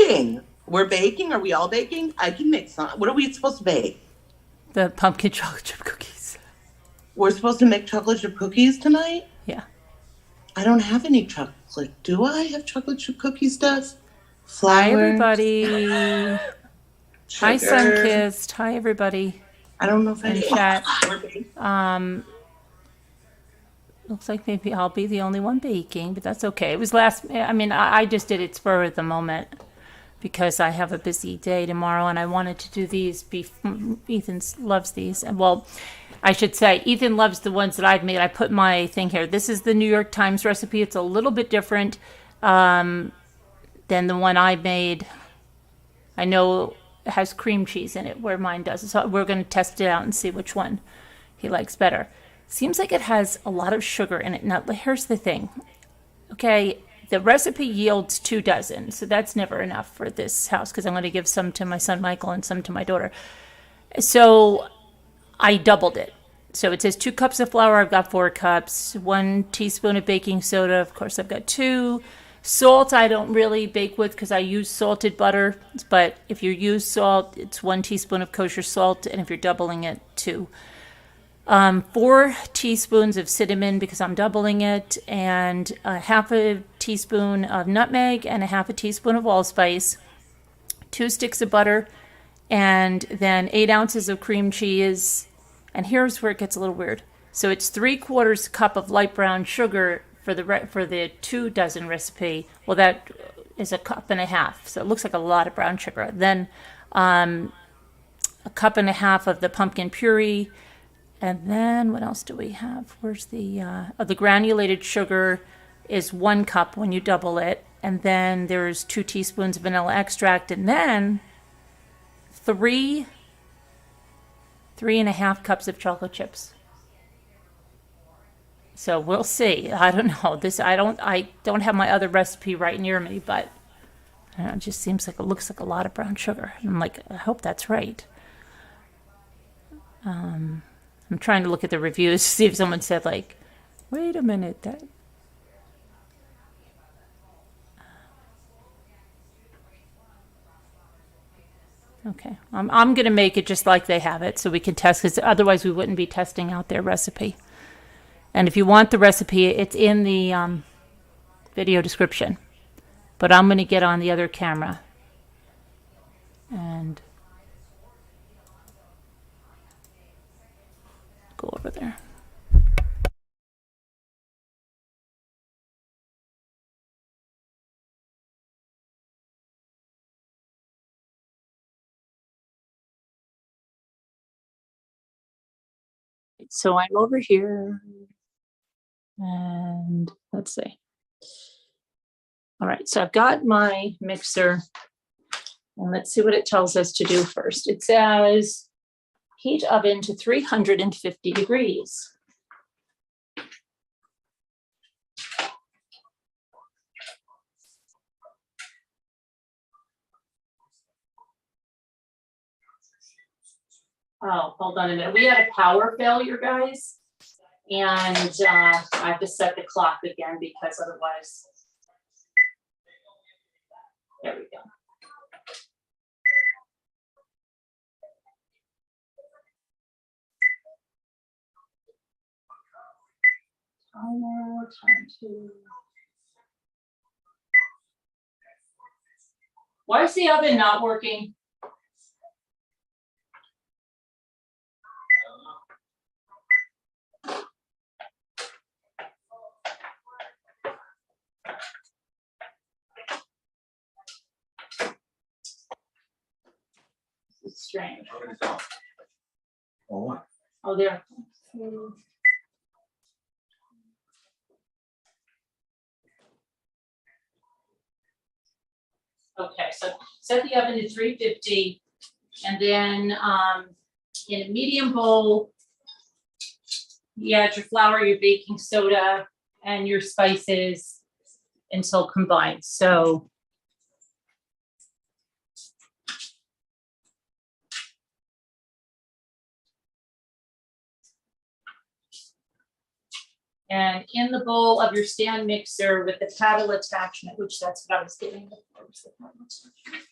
baking. We're baking. Are we all baking? I can make some. What are we supposed to bake? The pumpkin chocolate chip cookies. We're supposed to make chocolate chip cookies tonight? Yeah. I don't have any chocolate. Do I have chocolate chip cookie stuff? Hi, Flour, everybody. Hi, sugar. Sunkissed. Hi, everybody I don't know if I in do. chat. Flour, baking. Looks like maybe I'll be the only one baking, but that's okay. It was last, I mean, I just did it spur of the moment because I have a busy day tomorrow and I wanted to do these. Ethan loves these. And well, I should say, Ethan loves the ones that I've made. I put my thing here. This is the New York Times recipe. It's a little bit different than the one I made. I know it has cream cheese in it, where mine does. So we're going to test it out and see which one he likes better. Seems like it has a lot of sugar in it. Now, here's the thing. Okay, the recipe yields 2 dozen, so that's never enough for this house because I'm going to give some to my son Michael and some to my daughter. So I doubled it. So it says 2 cups of flour. I've got 4 cups. 1 teaspoon of baking soda. Of course, I've got 2. Salt, I don't really bake with because I use salted butter. But if you use salt, it's 1 teaspoon of kosher salt. And if you're doubling it, 2. 4 teaspoons of cinnamon because I'm doubling it, and a half a teaspoon of nutmeg and a half a teaspoon of allspice, 2 sticks of butter, and then 8 ounces of cream cheese. And here's where it gets a little weird. So it's 3/4 cup of light brown sugar for the 2 dozen recipe. Well, that is a cup and a half, so it looks like a lot of brown sugar. Then a cup and a half of the pumpkin puree. And then what else do we have? Where's the granulated sugar is 1 cup when you double it. And then there's 2 teaspoons of vanilla extract. And then 3.5 cups of chocolate chips. So we'll see. I don't know. I don't have my other recipe right near me, but it just seems like it looks like a lot of brown sugar. And I'm like, I hope that's right. I'm trying to look at the reviews to see if someone said, like, wait a minute, that. Okay, I'm going to make it just like they have it so we can test, because otherwise we wouldn't be testing out their recipe. And if you want the recipe, it's in the video description. But I'm going to get on the other camera and go over there. So I'm over here, and let's see. All right, so I've got my mixer, and let's see what it tells us to do first. It says heat oven to 350 degrees. Oh, hold on a minute. We had a power failure, guys. And I have to set the clock again because otherwise, there we go. Time to. Why is the oven not working? This is strange. Oh, Oh, there. Okay, so set the oven to 350, and then in a medium bowl, you add your flour, your baking soda, and your spices until combined. So And in the bowl of your stand mixer with the paddle attachment, which that's what I was getting before. Was the paddle attachment.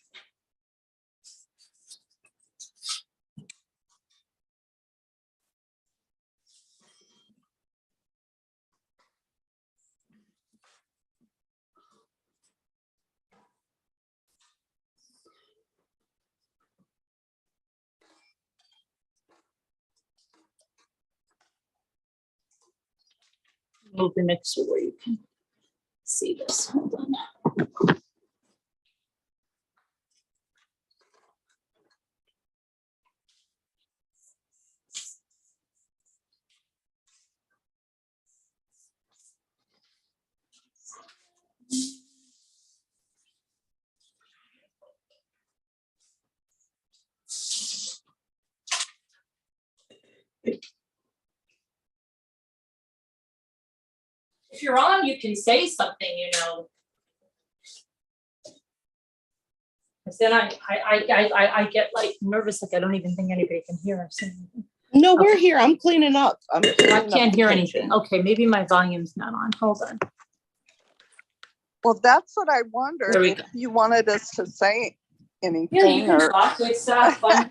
Move the mixer where you can see this. Hold on. If you're on, you can say something, you know. Because then I get like nervous, like I don't even think anybody can hear us. No, we're Okay. here. I'm cleaning up. I can't hear anything. Okay, maybe my volume's not on. Hold on. Well, that's what I wondered, There we if go. you wanted us to say anything. Yeah, you can or- talk. It's fun.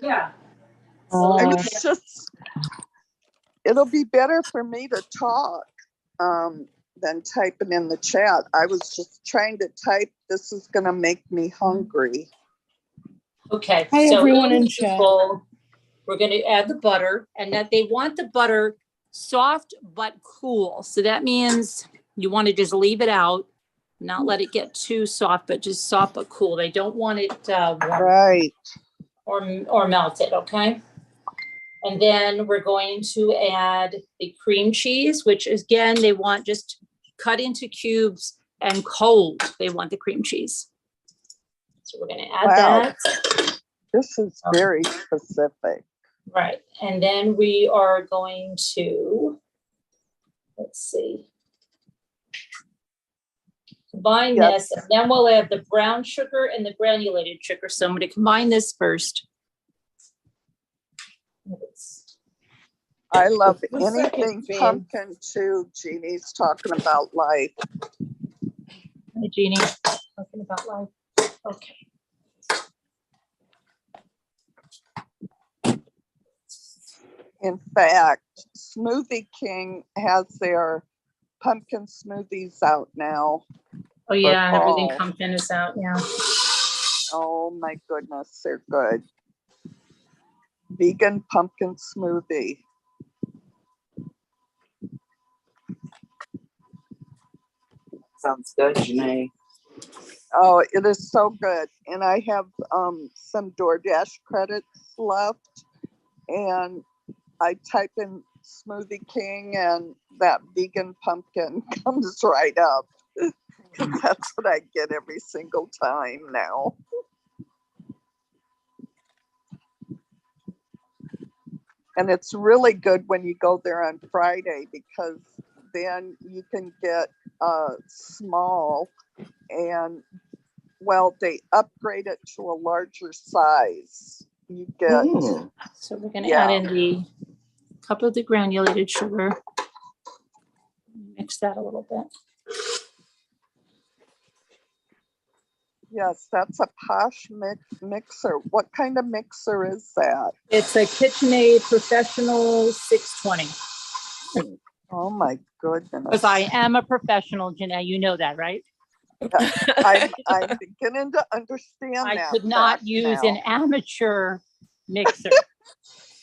Yeah. I was just, it'll be better for me to talk than typing in the chat. I was just trying to type, this is gonna make me hungry. Okay. Hi, so everyone in the chat. bowl, we're going to add the butter, and that they want the butter soft but cool. So that means you want to just leave it out, not let it get too soft, but just soft but cool. They don't want it warm Right. or melted. Okay. And then we're going to add the cream cheese, which is, again, they want just cut into cubes and cold. They want the cream cheese. So we're going to add Wow. that. This is very specific. Right. And then we are going to, let's see, combine Yep. this, and then we'll add the brown sugar and the granulated sugar. So I'm going to combine this first. I love One second, anything Jane. pumpkin too. Jeannie's talking about life. Hi, Jeannie. Talking about life. Okay. In fact, Smoothie King has their pumpkin smoothies out now. Oh yeah, everything fall. pumpkin is out. Yeah. Oh my goodness, they're good. Vegan pumpkin smoothie. Sounds good, Janae. Oh, it is so good. And I have some DoorDash credits left. And I type in Smoothie King and that vegan pumpkin comes right up. That's what I get every single time now. And it's really good when you go there on Friday, because then you can get small, and well, they upgrade it to a larger size. You get Ooh. So we're going to add in the cup of the granulated sugar. Mix that a little bit. yes, that's a posh mixer. What kind of mixer is that? It's a KitchenAid Professional 620. Oh my goodness. Because I am a professional, Janae. You know that, right? I'm beginning to understand I that. could not fact use now. an amateur mixer.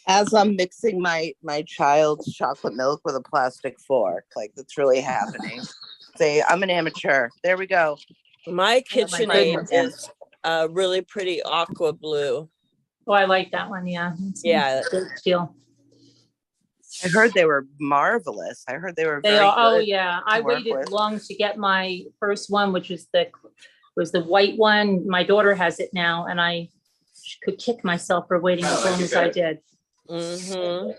As I'm mixing my child's chocolate milk with a plastic fork, like that's really happening. Say, I'm an amateur. There we go. My Oh, my KitchenAid goodness. is a really pretty aqua blue. Oh, I like that one. Yeah. It's a Yeah. good deal. I heard they were marvelous. I heard they were They very are. Oh, good yeah. I to work waited with. long to get my first one, which was the white one. My daughter has it now, and I could kick myself for waiting as long as I did. Mm-hmm.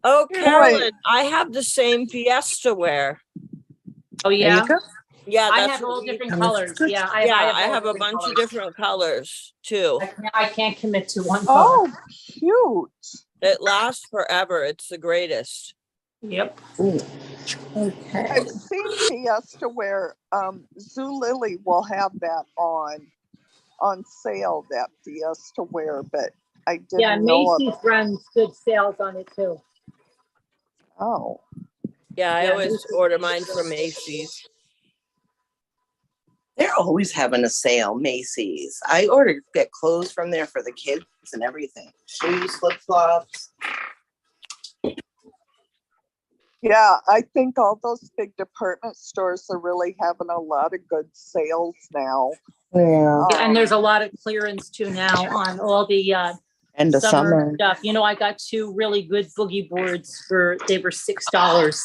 Oh, Carolyn, I have the same Fiesta ware. Oh, There yeah. you go. Yeah, I that's have all what we- different Oh, that's colors. good. Yeah. yeah, I all have a different bunch of colors. different colors too. I can't commit to one color. Oh, cute. It lasts forever. It's the greatest. Yep. Ooh. Okay. I've seen Fiesta where Zulily will have that on sale, that Fiesta wear, but I Yeah, didn't know of. Macy's runs good sales on it too. Oh, Yeah, I Yeah, always Macy's. order mine from Macy's. They're always having a sale, Macy's. I get clothes from there for the kids and everything. Shoes, flip-flops. yeah, I think all those big department stores are really having a lot of good sales now. Yeah. Yeah, and there's a lot of clearance too now on all the End of summer. stuff. You know, I got 2 really good boogie boards they were $6.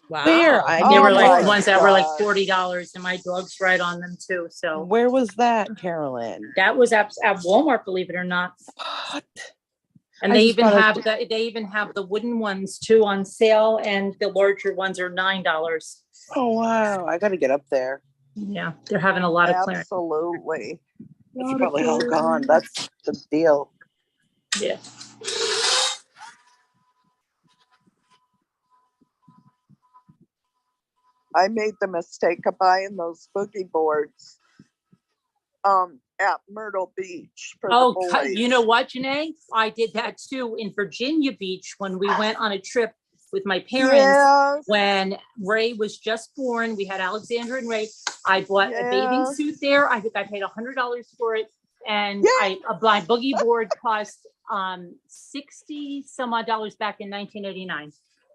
Where? Wow. I They Oh were like my the ones that were like gosh. $40, and my dog's right on them too. So Where was that, Carolyn? that was at Walmart, believe it or not. What? And I they just even bought have the wooden ones too on sale, and the larger ones are $9. Oh wow! I gotta get up there. Yeah, they're having a lot of clearance. Absolutely. It's probably all gone. That's the deal. Yeah. I made the mistake of buying those boogie boards at Myrtle Beach for Oh, the boys. you know what, Janae? I did that too in Virginia Beach when we went on a trip with my parents. Yes. When Ray was just born, we had Alexandra and Ray. I bought a bathing Yes. suit there. I think I paid $100 for it, and Yeah. my boogie board cost 60 some odd dollars back in 1989.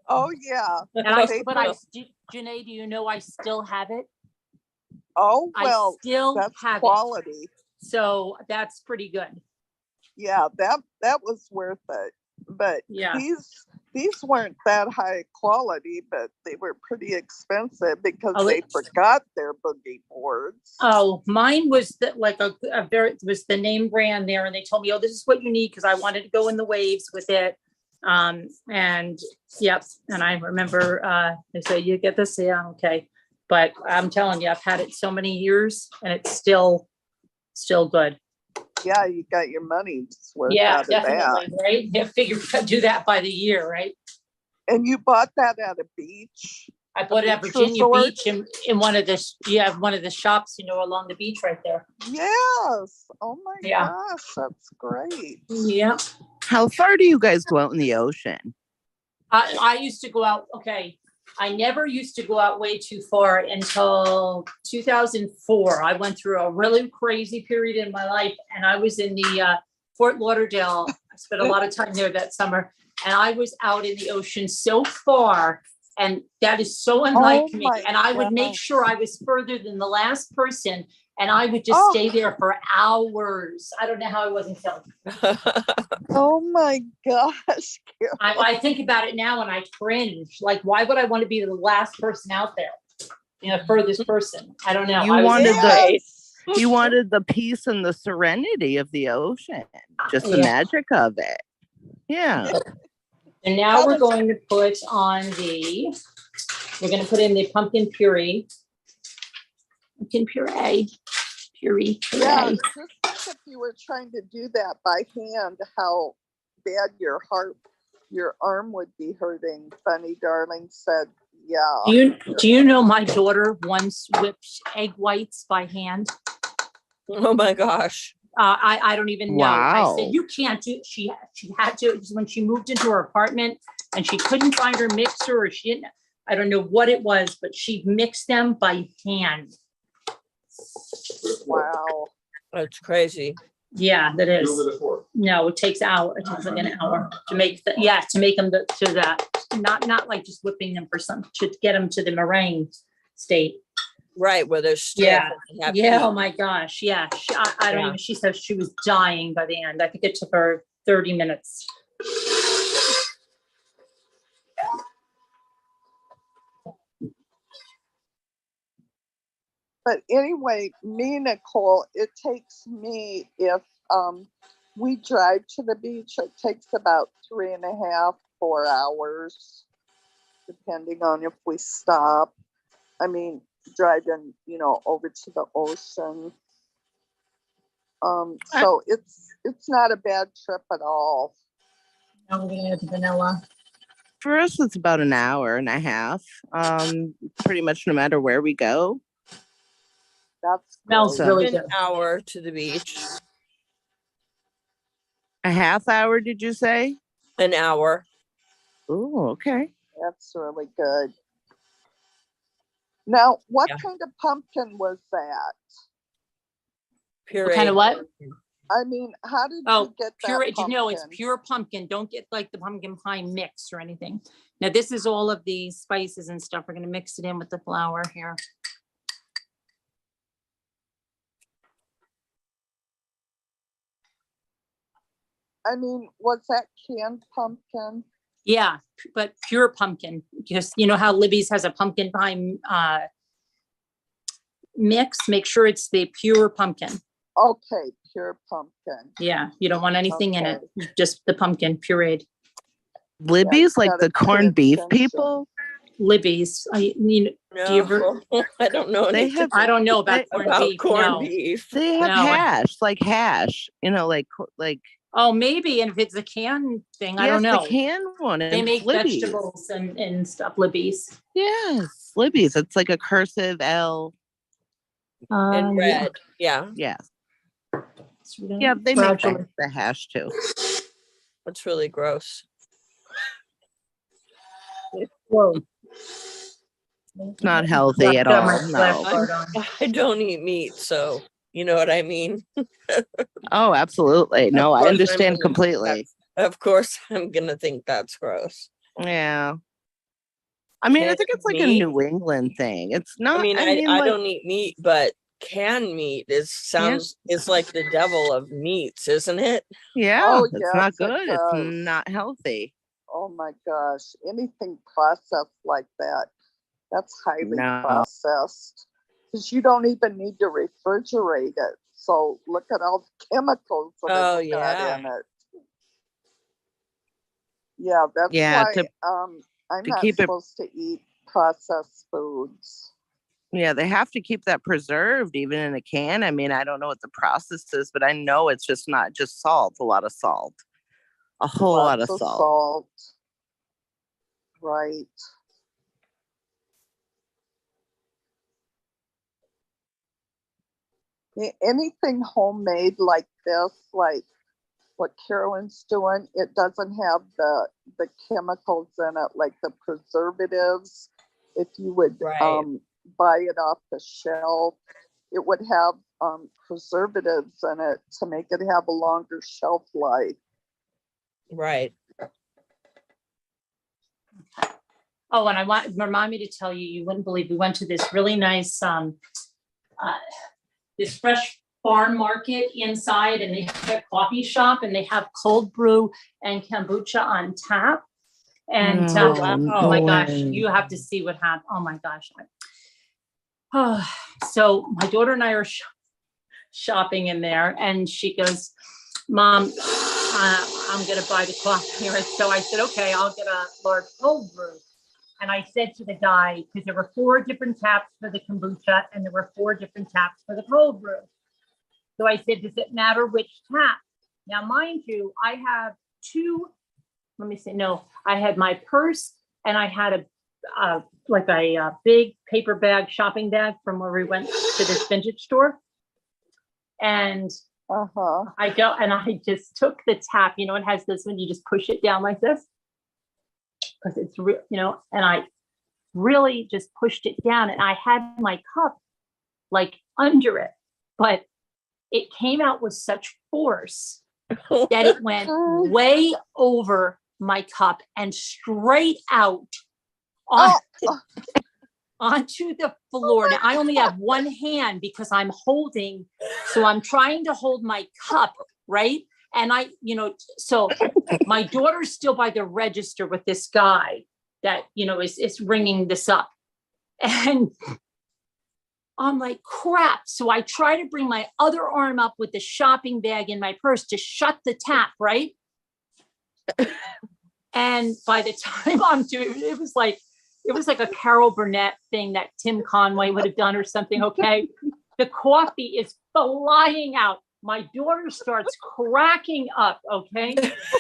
Oh yeah. And Janae, do you know I still have it? Oh well, I still that's have quality. it. So that's pretty good. Yeah, that was worth it. But Yeah. these weren't that high quality, but they were pretty expensive because Oh, they forgot their boogie boards. Oh, mine was like a very, it was the name brand there, and they told me, oh, this is what you need, because I wanted to go in the waves with it. And yep, and I remember they say you get this, yeah, okay. But I'm telling you, I've had it so many years, and it's still good. Yeah, you got your money's worth Yeah, out of that. definitely, right? Yeah, figure do that by the year, right? And you bought that at a beach? I bought it at beach Virginia resort? Beach in one of the shops, along the beach right there. Yes. Oh my Yeah. gosh, that's great. Yeah. How far do you guys go out in the ocean? I used to go out. Okay. I never used to go out way too far until 2004. I went through a really crazy period in my life, and I was in the Fort Lauderdale. I spent a lot of time there that summer, and I was out in the ocean so far, and that is so unlike me. And I would make sure I was further than the last person, and I would just stay there for hours. I don't know how I wasn't killed. Oh my gosh. I think about it now and I cringe. Like, why would I want to be the last person out there? Furthest person. I don't know. You wanted the peace and the serenity of the ocean, just the magic of it. Yeah. And now we're going to put in the pumpkin puree. Pumpkin puree. Yeah, just think if you were trying to do that by hand, how bad your arm would be hurting. Funny Darling said, yeah. Do you know my daughter once whipped egg whites by hand? Oh my gosh. I don't even know. Wow. I said, you can't do it. She had to, when she moved into her apartment and she couldn't find her mixer, or she didn't, I don't know what it was, but she mixed them by hand. Wow. That's crazy. Yeah, that is. No, it takes hour. It takes like an hour to make them to that. Not like just whipping them to get them to the meringue state. Right, where they're stiff. Yeah. Oh my gosh. Yeah. I don't even. She said she was dying by the end. I think it took her 30 minutes. But anyway, me, Nicole, it takes me, if we drive to the beach, it takes about 3.5, 4 hours, depending on if we stop. I mean, driving, over to the ocean. So it's not a bad trip at all. Now we're gonna add the vanilla. For us, it's about an hour and a half. Pretty much no matter where we go. That's Smells great. really An good. hour to the beach. A half hour, did you say? An hour. Oh, okay. That's really good. Now, what Yeah. kind of pumpkin was that? Puree. What kind of what? I mean, how did Oh, you get that pure, pumpkin? no, it's pure pumpkin. Don't get like the pumpkin pie mix or anything. Now, this is all of the spices and stuff. We're gonna mix it in with the flour here. I mean, was that canned pumpkin? Yeah, but pure pumpkin. Just, you know how Libby's has a pumpkin pie mix? Make sure it's the pure pumpkin. Okay, pure pumpkin. Yeah, you don't want anything in it. Okay. Just the pumpkin pureed. Libby's like gotta the pay corned beef attention. people. Libby's. I mean, do you ever? No, I don't know They anything have I don't know about corned about beef. corned No. beef. they have No, I- hash, like hash. You know, like Oh, maybe. And if it's a can thing, I yes, don't know. the canned one. They And make Libby's. vegetables and stuff. Libby's. Yes, Libby's. It's like a cursive L. In red. Yeah. Yes. Yeah. Yeah, they make Gradually. the hash too. It's really gross. Whoa. It's not healthy at all. No. I don't eat meat, so you know what I mean. Oh, absolutely. No, Of I course, understand completely. Of course, I'm gonna think that's gross. Yeah. I mean, I think it's like a Meat? New England thing. It's not. I mean, I like, don't eat meat, but canned meat is like the devil of meats, isn't it? yeah, Oh, it's yes, not it good. does. It's not healthy. Oh my gosh, anything processed like that, that's highly No. processed. Because you don't even need to refrigerate it. So look at all the chemicals that Oh, it's got yeah. in it. Yeah, that's Yeah, why I'm to not keep it- supposed to eat processed foods. Yeah, they have to keep that preserved even in a can. I mean, I don't know what the process is, but I know it's just not just salt, a lot of salt. A whole lot of Lots salt. Right. Anything homemade like this, like what Carolyn's doing, it doesn't have the chemicals in it, like the preservatives. If you would Right. buy it off the shelf, it would have preservatives in it to make it have a longer shelf life. Right. Oh, and I want remind me to tell you, you wouldn't believe we went to this really nice this fresh farm market inside, and they have a coffee shop, and they have cold brew and kombucha on tap. And oh my gosh, you have to see what happened. Oh my gosh. Oh, so my daughter and I are shopping in there, and she goes, Mom, I'm gonna buy the coffee. And so I said, okay, I'll get a large cold brew. And I said to the guy, because there were 4 different taps for the kombucha and there were 4 different taps for the cold brew. So I said, does it matter which tap? Now, mind you, I have 2, I had my purse and I had a big paper bag, shopping bag from where we went to this vintage store. And I just took the tap, it has this one, you just push it down like this. Because it's and I really just pushed it down, and I had my cup like under it, but it came out with such force that it went way over my cup and straight out onto the floor. Now I only have one hand because I'm holding, so I'm trying to hold my cup, right? And so my daughter's still by the register with this guy that, is ringing this up. And I'm like, crap. So I try to bring my other arm up with the shopping bag in my purse to shut the tap, right? And by the time I'm doing it, it was like a Carol Burnett thing that Tim Conway would have done or something, okay? The coffee is flying out. my daughter starts cracking up, okay?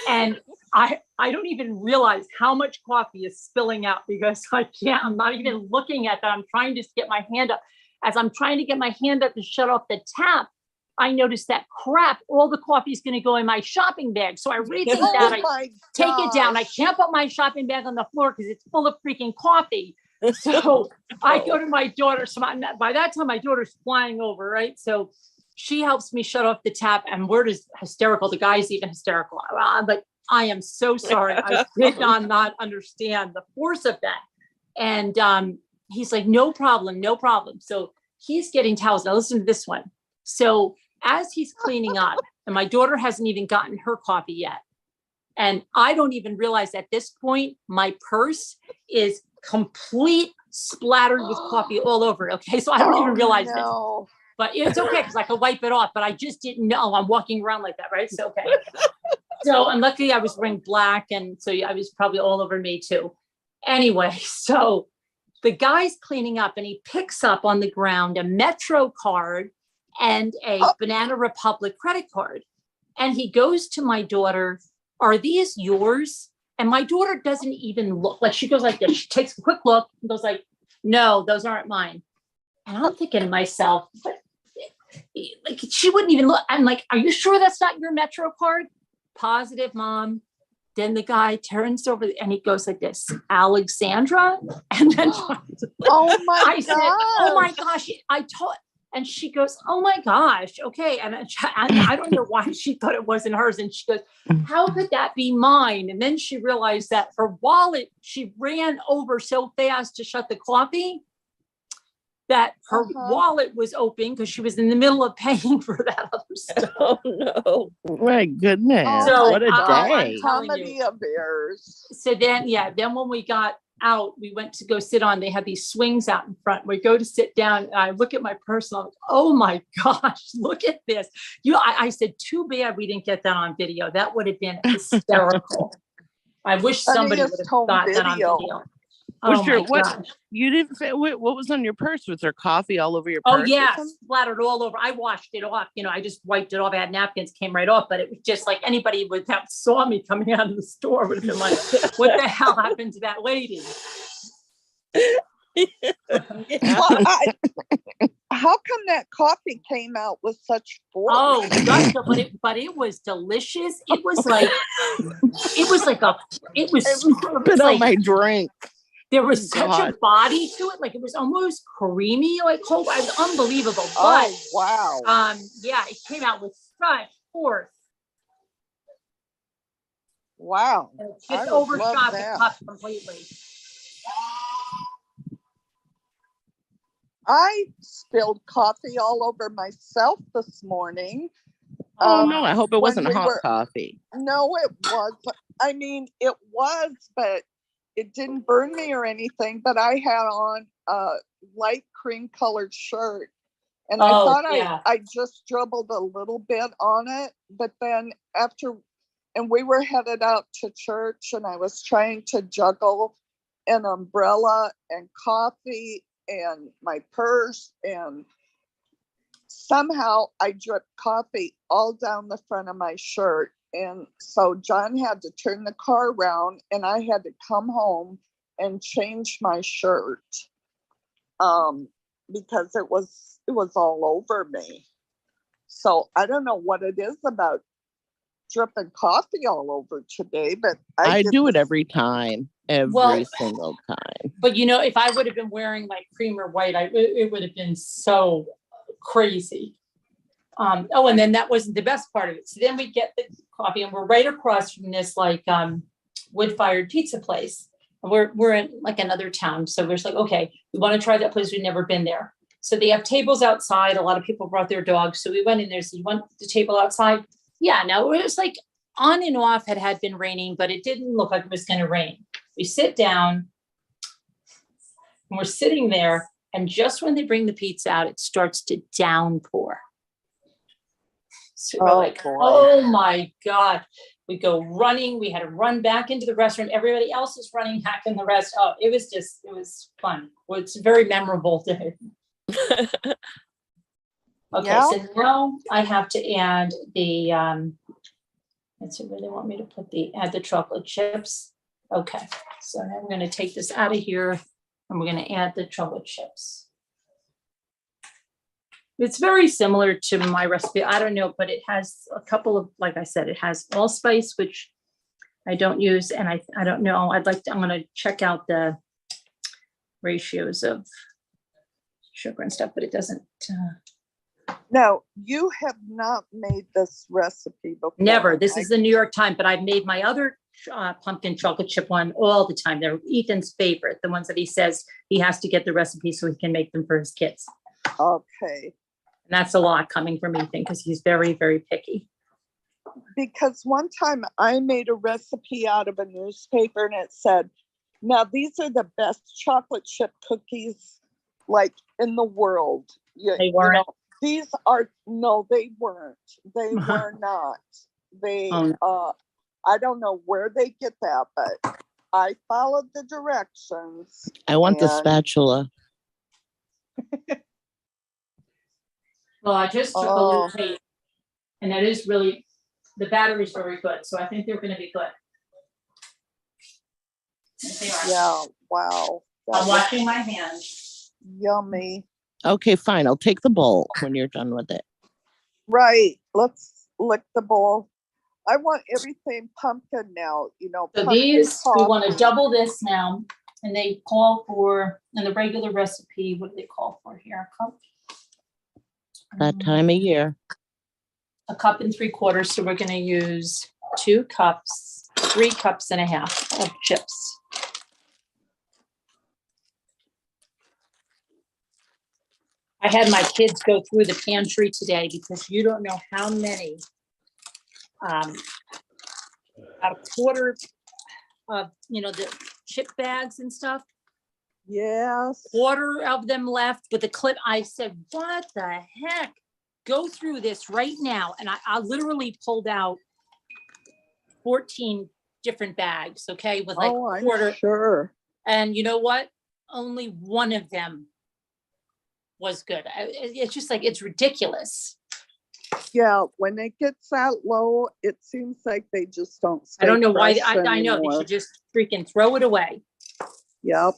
And I don't even realize how much coffee is spilling out because I'm not even looking at that. I'm trying to just get my hand up. As I'm trying to get my hand up to shut off the tap, I noticed that crap, all the coffee is going to go in my shopping bag. So I rethink that. I take it down. I can't put my shopping bag on the floor because it's full of freaking coffee. So I go to my daughter. So by that time, my daughter's flying over, right? So she helps me shut off the tap, and we're just hysterical. The guy's even hysterical. I'm like, I am so sorry. I did not understand the force of that. And he's like, no problem, no problem. So he's getting towels. Now listen to this one. So as he's cleaning up, and my daughter hasn't even gotten her coffee yet, and I don't even realize at this point, my purse is complete splattered with coffee all over. Okay. So I don't even realize this, but it's okay because I could wipe it off, but I just didn't know I'm walking around like that. Right. So, okay. So, and luckily I was wearing black. And so I was probably all over me too. Anyway, so the guy's cleaning up and he picks up on the ground a Metro card and a Banana Republic credit card. And he goes to my daughter, are these yours? And my daughter doesn't even look. Like she goes like this. She takes a quick look and goes like, no, those aren't mine. And I'm thinking to myself, but like she wouldn't even look. I'm like, are you sure that's not your Metro card? Positive, Mom. Then the guy turns over and he goes like this, Alexandra. And then I said, oh my gosh, and she goes, oh my gosh, okay. And I don't know why she thought it wasn't hers. And she goes, how could that be mine? And then she realized that her wallet, she ran over so fast to shut the coffee that her wallet was open because she was in the middle of paying for that other stuff. Oh no. My goodness. So, what a day. Comedy of errors. So then when we got out, we went to go sit on, they had these swings out in front. We go to sit down and I look at my purse and I'm like, oh my gosh, look at this. I said, too bad we didn't get that on video. That would have been hysterical. I wish somebody would have got that on video. You didn't say what was on your purse? Was there coffee all over your purse? Oh yeah, splattered all over. I washed it off. I just wiped it off. I had napkins, came right off, but it was just like anybody that saw me coming out of the store would have been like, what the hell happened to that lady? How come that coffee came out with such force? Oh, but it was delicious. It was like my drink. There was such a body to it, like it was almost creamy, like it was unbelievable. But wow. Yeah, it came out with such force. Wow. And it just overshot the cup completely. I spilled coffee all over myself this morning. Oh no, I hope it wasn't hot coffee. No, it wasn't. I mean, it was, but it didn't burn me or anything. But I had on a light cream colored shirt. And I thought I just dribbled a little bit on it. But then and we were headed out to church and I was trying to juggle an umbrella and coffee and my purse, and somehow I dripped coffee all down the front of my shirt. And so John had to turn the car around and I had to come home and change my shirt because it was all over me. So I don't know what it is about dripping coffee all over today, but I do it every time. Every single time. But if I would have been wearing like cream or white, it would have been so crazy. And then that wasn't the best part of it. So then we get the coffee and we're right across from this like wood-fired pizza place. And we're in like another town. So we're just like, okay, we want to try that place. We've never been there. So they have tables outside. A lot of people brought their dogs. So we went in there. So you want the table outside? Yeah, no, it was like on and off had been raining, but it didn't look like it was going to rain. We sit down and we're sitting there. And just when they bring the pizza out, it starts to downpour. So we're like, oh my God. We go running. We had to run back into the restaurant. Everybody else is running back in the rest. Oh, it was fun. Well, it's a very memorable day. Okay, Yeah. so now I have to add the, let's see where they want me to add the chocolate chips. Okay, so now we're gonna take this out of here and we're gonna add the chocolate chips. It's very similar to my recipe. I don't know, but it has a couple of, like I said, it has allspice, which I don't use, and I don't know. I'm gonna check out the ratios of sugar and stuff, but it doesn't. No, you have not made this recipe before. Never. This is the New York Times, but I've made my other pumpkin chocolate chip one all the time. They're Ethan's favorite, the ones that he says he has to get the recipe so he can make them for his kids. Okay. And that's a lot coming from Ethan because he's very, very picky. Because one time I made a recipe out of a newspaper and it said, now these are the best chocolate chip cookies like in the world. They weren't. These are, no, they weren't. They were not. They, I don't know where they get that, but I followed the directions. I want the spatula. Well, I just took a little taste, and that is really, the battery's very good, so I think they're going to be good. They are. Yeah, wow. I'm washing my hands. Yummy. Okay, fine. I'll take the bowl when you're done with it. Right. Let's lick the bowl. I want everything pumpkin now, So these, we want to double this now, and they call for, in the regular recipe, what do they call for here? A cup? That time of year. A cup and 3/4, so we're going to use 2 cups, 3 cups and a half of chips. I had my kids go through the pantry today because you don't know how many, about a quarter of, the chip bags and stuff. Yes. Quarter of them left with a clip. I said, what the heck? Go through this right now. And I literally pulled out 14 different bags, okay, with like a quarter. I'm sure. And you know what? Only one of them was good. It's just like, it's ridiculous. Yeah, when it gets that low, it seems like they just don't stay I don't know why. fresh I know they anymore. should just freaking throw it away. Yep.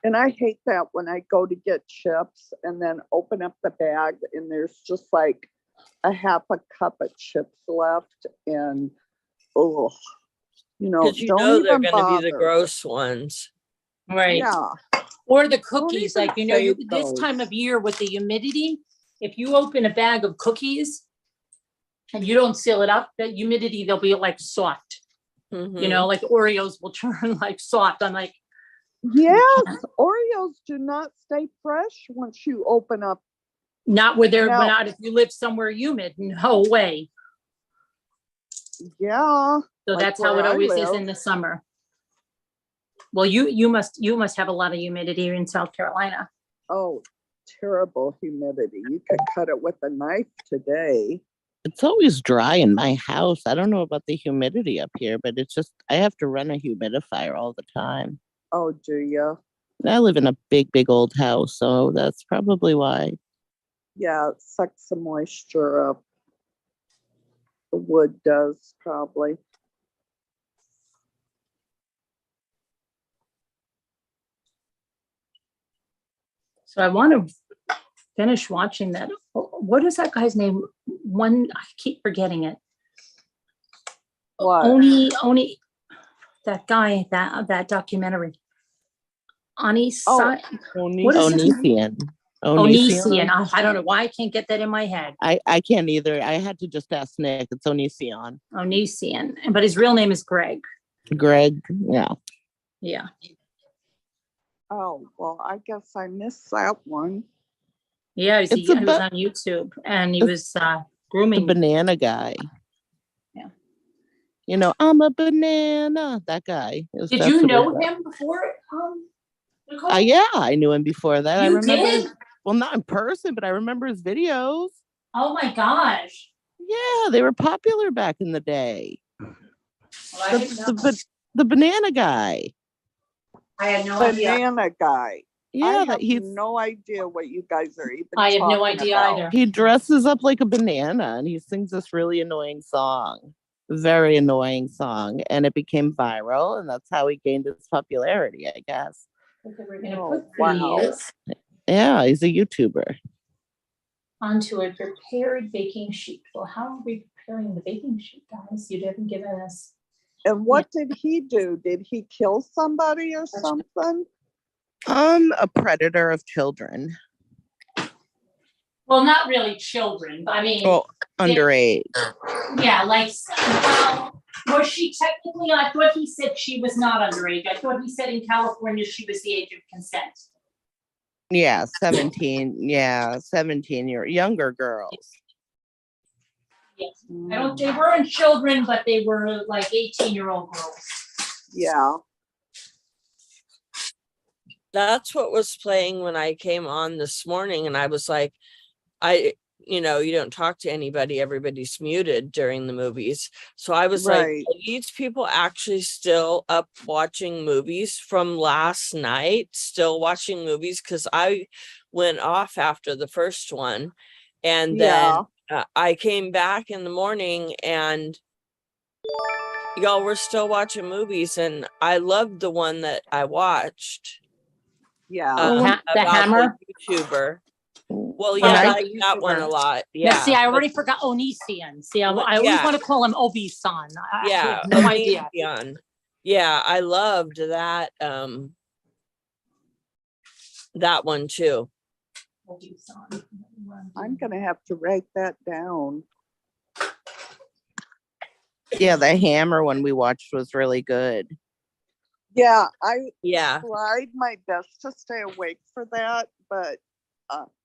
And I hate that when I go to get chips and then open up the bag and there's just like a half a cup of chips left and Because don't they're even going to be the bother. gross ones. Right. Yeah. Or the cookies, even like, save this those. time of year with the humidity, if you open a bag of cookies and you don't seal it up, the humidity, they'll be like soft. Mhm. Like Oreos will turn like soft. I'm like, Yes, Oreos do not stay fresh once you open up. not where they're No. not if you live somewhere humid. No way. Yeah. So Like that's how where it I always is live. in the summer. Well, you must have a lot of humidity in South Carolina. Oh, terrible humidity. You could cut it with a knife today. It's always dry in my house. I don't know about the humidity up here, but it's just, I have to run a humidifier all the time. Oh, do you? I live in a big, big old house, so that's probably why. Yeah, it sucks some moisture up. The wood does probably. So I want to finish watching that. What is that guy's name? I keep forgetting it. What? Oni, that guy, that documentary. What is his name? Onision. I don't know why I can't get that in my head. I can't either. I had to just ask Nick. It's Onision. Onision. But his real name is Greg. Greg, yeah. Yeah. Oh, well, I guess I missed that one. Yeah, he was on YouTube and he was grooming. The banana guy. Yeah. I'm a banana. That guy. Did you know him before? Yeah, I knew him before that. I remember. Did? Well, not in person, but I remember his videos. Oh my gosh. Yeah, they were popular back in the day. Well, I didn't know. The banana guy. I had no idea. Banana guy. Yeah, I that have he's no idea what you guys are even I have no talking idea about. either. he dresses up like a banana and he sings this really annoying song. Very annoying song. And it became viral, and that's how he gained his popularity, I guess. Okay, we're gonna Oh, put wow. these Yeah, he's a YouTuber. onto a prepared baking sheet. Well, how are we preparing the baking sheet, guys? You haven't given us. And what did he do? Did he kill somebody or something? A predator of children. Well, not really children, but I mean, Well, underage. yeah, like, well, was she technically, I thought he said she was not underage. I thought he said in California she was the age of consent. Yeah, 17. Yeah, 17-year younger girls. Yes, I don't, they weren't children, but they were like 18-year-old girls. Yeah. That's what was playing when I came on this morning, and I was like, you don't talk to anybody, everybody's muted during the movies. So I was like, Right. are these people actually still up watching movies from last night, still watching movies? Because I went off after the first one, and then I came back in the morning and y'all were still watching movies, and I loved the one that I watched. Yeah. The about Hammer? the YouTuber. Well, Yeah, yeah, I the like that one a lot. Yeah, Yeah. see, I already forgot Onision. See, I always Yeah. want to call him Obi-san. I Yeah. have no idea. Yeah, I loved that that one too. Obi-san. I'm gonna have to write that down. Yeah, the Hammer one we watched was really good. Yeah, I Yeah. tried my best to stay awake for that, but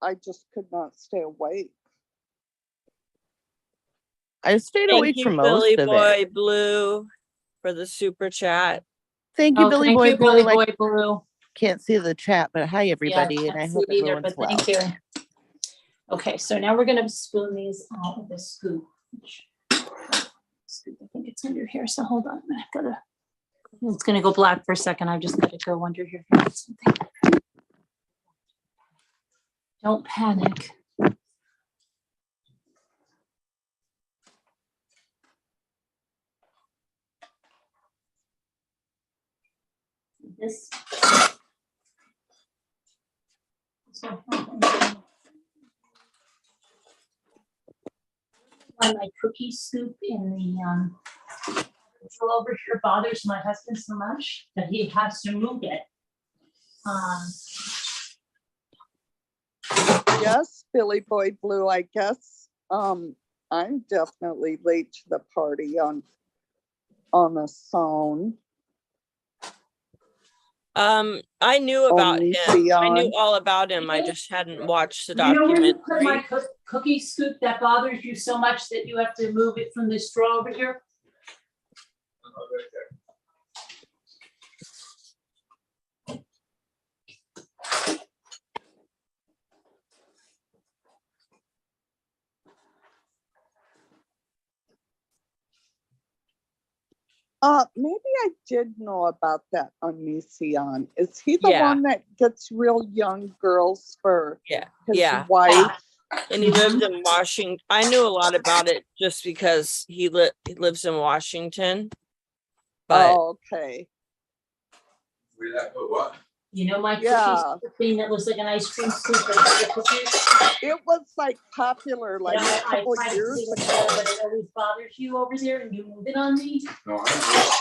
I just could not stay awake. I stayed Thank awake you, for most Billy of Boy it. Blue, for the super chat. Thank you, Oh, Billy thank Boy you, Blue. Billy Like, Boy Blue. can't see the chat, but hi everybody, Yeah, and I can't hope see it either, everyone's but well. thank you. Okay, so now we're gonna spoon these out with a scoop. I think it's under here, so hold on. It's gonna go black for a second. I've just gotta go under here. For something. Don't panic. This. My cookie scoop in the control over here bothers my husband so much that he has to move it. Yes, Billy Boy Blue, I guess I'm definitely late to the party on the phone. I knew about him. I knew Onision. all about him. I just hadn't watched the You know where you put documentary. my cookie scoop that bothers you so much that you have to move it from this drawer over here? Maybe I did know about that Onision. Is he the Yeah. one that gets real young girls for Yeah. his Yeah. wife? And he lived in Washington. I knew a lot about it just because he lives in Washington. But Oh, okay. Where that put what? You know my Yeah. cookies thing that was like an ice cream scoop of the cookies? It was like popular like Yeah, a couple I tried to years see what ago. but it always bothers you over there and you move it on me. No, I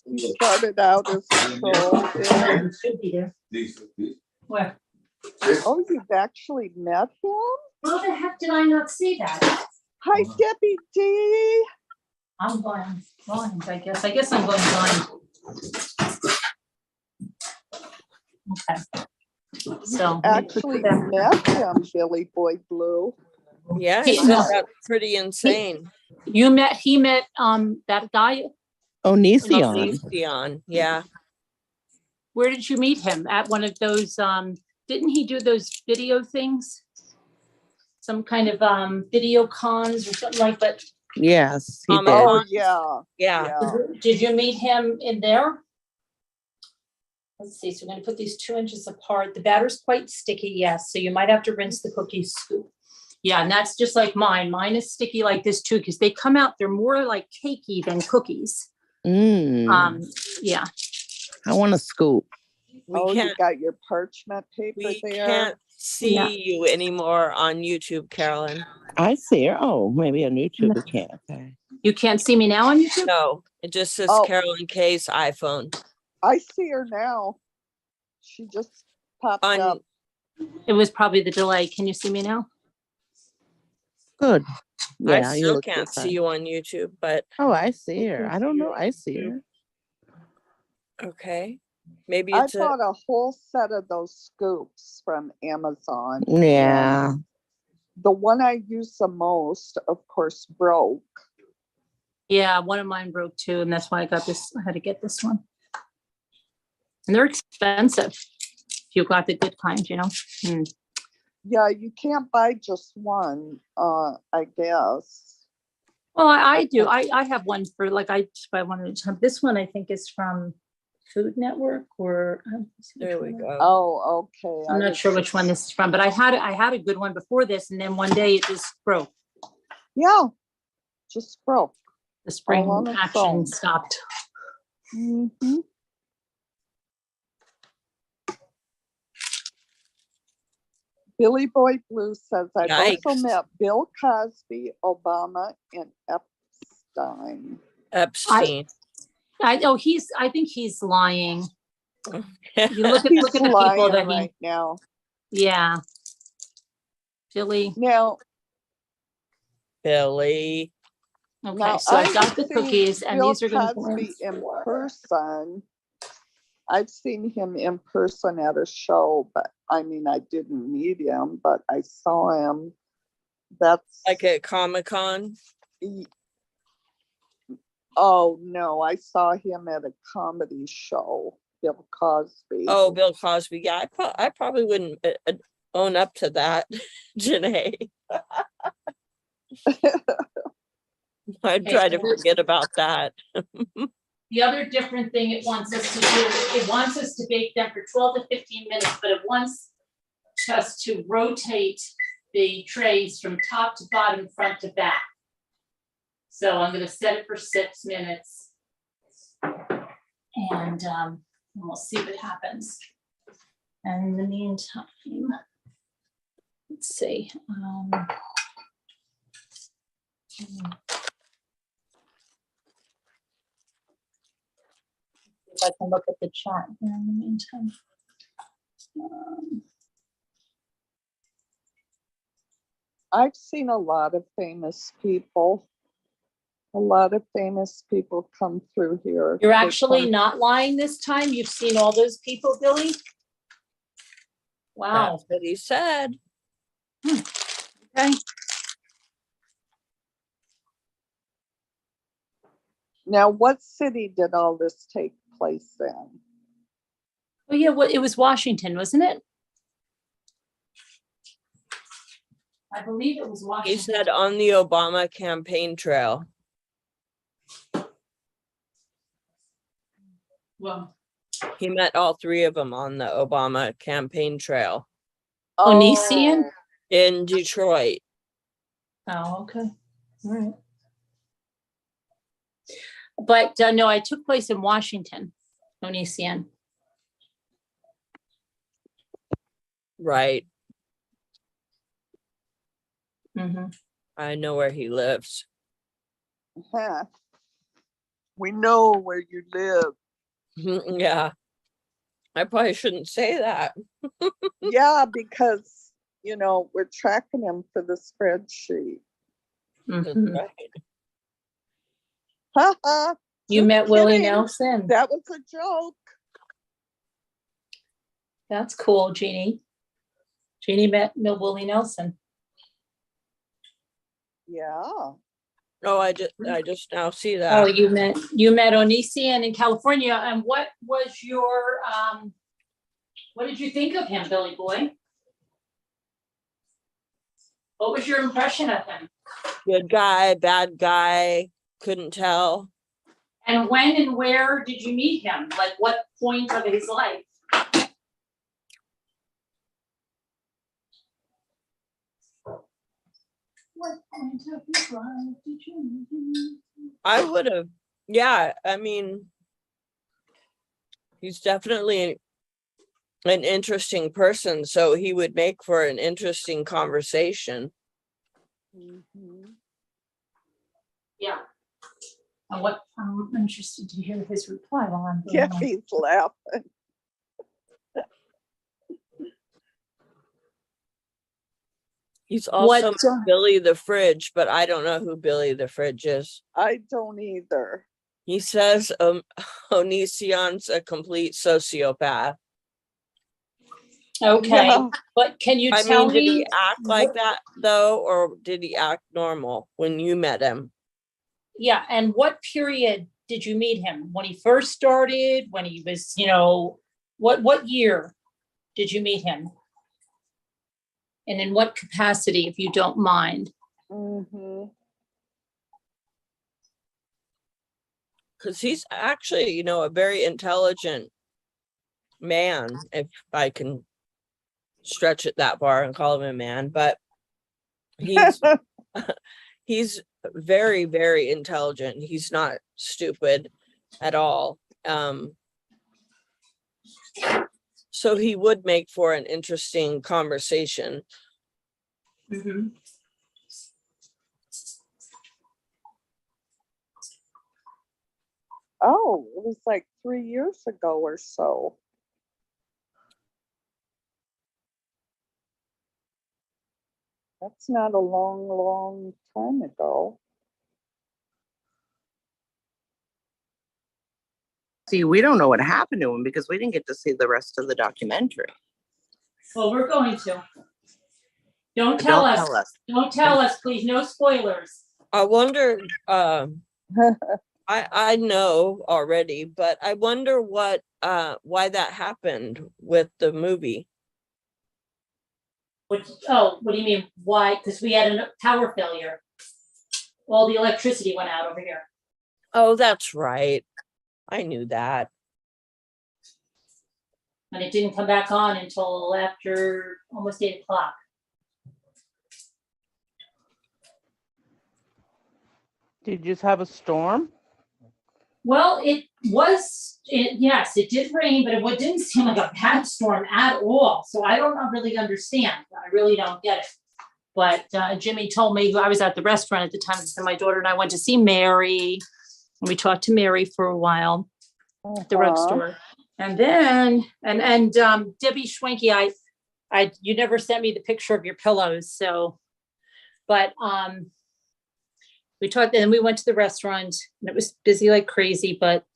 He started out as a troll. It should be there. these. Where? Oh, you've actually met him? How the heck did I not see that? Hi, Debbie D. I'm going blind, I guess. I guess I'm going blind. Okay. So Actually met him, Billy Boy Blue. yeah, Hey, he said no. that's pretty insane. he met that guy. Onision. Onision, yeah. Where did you meet him? At one of those didn't he do those video things? Some kind of video cons or something like that. Yes, he did. Oh, yeah. Yeah. Did you meet him in there? Let's see, so we're gonna put these 2 inches apart. The batter's quite sticky, yes, so you might have to rinse the cookie scoop. Yeah, and that's just like mine. Mine is sticky like this too, because they come out, they're more like cakey than cookies. Yeah. I want a scoop. We Oh, you can't, got your parchment paper we there. can't see Yeah. you anymore on YouTube, Carolyn. I see her. Oh, maybe on YouTube we can't. Okay. You can't see me now on YouTube? No, it just says Oh. Carolyn K's iPhone. I see her now. She just popped On up. It was probably the delay. Can you see me now? Good. I Yeah, you still look can't good, see fine. you on YouTube, but Oh, I see her. I don't know. I see her. okay. Maybe I it's a bought a whole set of those scoops from Amazon. Yeah. The one I use the most, of course, broke. Yeah, one of mine broke too, and that's why I got this. I had to get this one. And they're expensive if you got the good kind, you know. Yeah, you can't buy just one, I guess. Well, I do. I have one for like I just buy one at a time. This one I think is from Food Network or there we go. Oh, okay. I'm not sure which one this is from, but I had a good one before this, and then one day it just broke. Yeah, just broke. The spring All on its action own. stopped. Mhm. Billy Boy Blue says, I've also Yikes. met Bill Cosby, Obama, and Epstein. Epstein. I think he's lying. You look at He's the people lying that right now. yeah. Billy. Now, Billy. Okay, now so I I've got the seen cookies, and Bill these are going to Cosby in person. I've seen him in person at a show, but I mean, I didn't meet him, but I saw him. That's Like at Comic-Con. Oh no, I saw him at a comedy show. Bill Cosby. Oh, Bill Cosby. Yeah, I probably wouldn't own up to that, Janae. I'd try to forget about that. The other different thing it wants us to do, it wants us to bake them for 12 to 15 minutes, but it wants us to rotate the trays from top to bottom, front to back. So I'm gonna set it for 6 minutes. And we'll see what happens. And in the meantime, let's see. If I can look at the chat here in the meantime. I've seen a lot of famous people. A lot of famous people come through here. You're They actually come- not lying this time? You've seen all those people, Billy? Wow, That's what he said. okay. Now, what city did all this take place in? Oh yeah, well, it was Washington, wasn't it? I believe it was He Washington. said on the Obama campaign trail. Well, He met all three of them on the Obama campaign trail Onision? in Detroit. Oh, okay. All right. But no, I took place in Washington, Onision. Right. Mm-hmm. I know where he lives. Huh. We know where you live. Yeah. I probably shouldn't say that. Yeah, because, you know, we're tracking him for the spreadsheet. That's Mm-hmm. right. Haha. You Just met Willie kidding. Nelson. That was a joke. That's cool, Jeannie. Jeannie met Willie Nelson. Yeah. Oh, I just now see Oh, that. you met Onision in California. And what was your what did you think of him, Billy Boy? What was your impression of him? Good guy, bad guy, couldn't tell. And when and where did you meet him? Like what point of his life? What kind of life did you live? I would have, yeah, I mean, he's definitely an interesting person, so he would make for an interesting conversation. Mhm. Yeah. And what I'm interested to hear his reply while I'm doing Yeah, that. he's laughing. He's also What, Billy the Fridge, but I don't know who Billy the Fridge is. I don't either. He says Onision's a complete sociopath. okay, Yeah. but can you I tell mean, did me he act like that though, or did he act normal when you met him? Yeah, and what period did you meet him? When he first started, when he was, what year did you meet him? And in what capacity, if you don't mind? Hmm. Because he's actually, a very intelligent man, if I can stretch it that far and call him a man, but he's he's very, very intelligent. He's not stupid at all. So he would make for an interesting conversation. Mm-hmm. Oh, it was like 3 years ago or so. That's not a long, long time ago. See, we don't know what happened to him because we didn't get to see the rest of the documentary. Well, we're going to. Don't But tell don't us. tell us. Don't tell us, please. No spoilers. I wonder, I know already, but I wonder why that happened with the movie. What do you mean? Why? Because we had a power failure. All the electricity went out over here. Oh, that's right. I knew that. And it didn't come back on until after almost 8 o'clock. Did you just have a storm? Well, yes, it did rain, but it didn't seem like a bad storm at all. So I don't really understand. I really don't get it. But Jimmy told me, I was at the restaurant at the time, so my daughter and I went to see Mary. And we talked to Mary for a while at the rug store. And then, and Debbie Schwenke, you never sent me the picture of your pillows. So, but we talked and we went to the restaurant and it was busy like crazy, but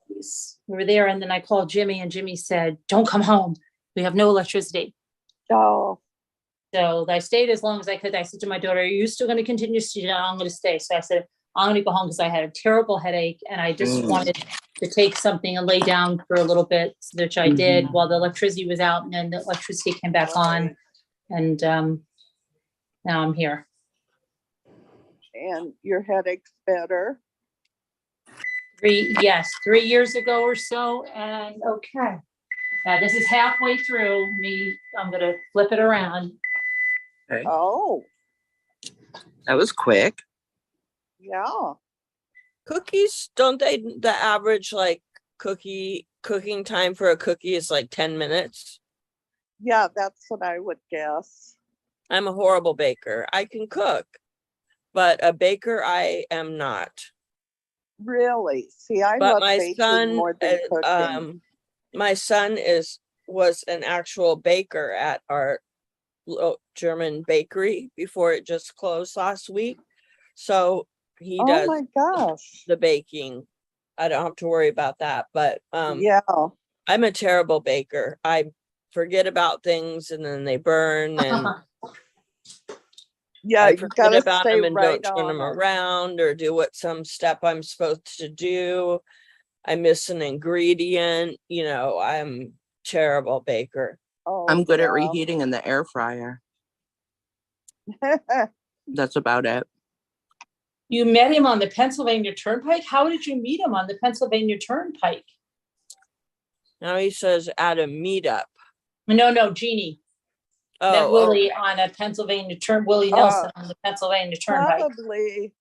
we were there. And then I called Jimmy and Jimmy said, don't come home. We have no electricity. Oh, So I stayed as long as I could. I said to my daughter, are you still going to continue to stay? No, I'm going to stay. So I said, I'm going to go home because I had a terrible headache and I just wanted to take something and lay down for a little bit, which I did while the electricity was out, and then the electricity came back on. And now I'm here. and your headache's better. 3 years ago or so. And okay. Now this is halfway through me. I'm going to flip it around. Okay. Oh, That was quick. yeah. Cookies, don't they, the average like cooking time for a cookie is like 10 minutes? Yeah, that's what I would guess. I'm a horrible baker. I can cook, but a baker I am not. Really? See, I But love my baking son, more than cooking. my son was an actual baker at our German bakery before it just closed last week. So he Oh does my gosh. the baking. I don't have to worry about that. But Yeah. I'm a terrible baker. I forget about things and then they burn, and Yeah, I you forget gotta about stay them and right don't turn them on 'em. around or do what some step I'm supposed to do. I miss an ingredient. I'm terrible baker. Oh, I'm good at yeah. reheating in the air fryer. That's about it. You met him on the Pennsylvania Turnpike? How did you meet him on the Pennsylvania Turnpike? Now he says at a meetup. No, Jeannie. That Oh, Willie on a Pennsylvania turn, Willie Nelson on the Pennsylvania Turnpike. Probably,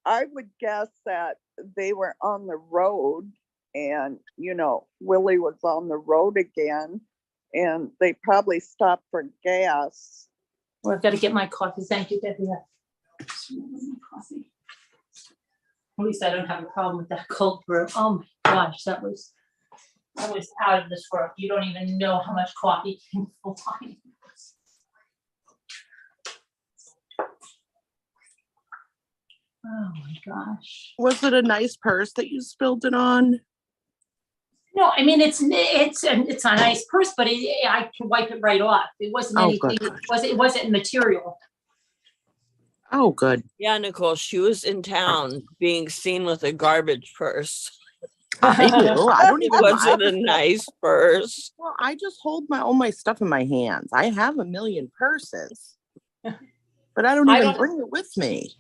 I would guess that they were on the road and, you know, Willie was on the road again and they probably stopped for gas. Well, I've got to get my coffee. Thank you, Debbie. Coffee. At least I don't have a problem with that cold brew. Oh my gosh, that was out of this world. You don't even know how much coffee came flying. Oh my gosh. Was it a nice purse that you spilled it on? No, I mean it's a nice purse, but I can wipe it right off. It wasn't anything. Good. It wasn't material. Oh, good. yeah, Nicole, she was in town being seen with a garbage purse. I do. I don't even. Was it a nice purse? Well, I just hold all my stuff in my hands. I have a million purses, but I don't even bring it with me.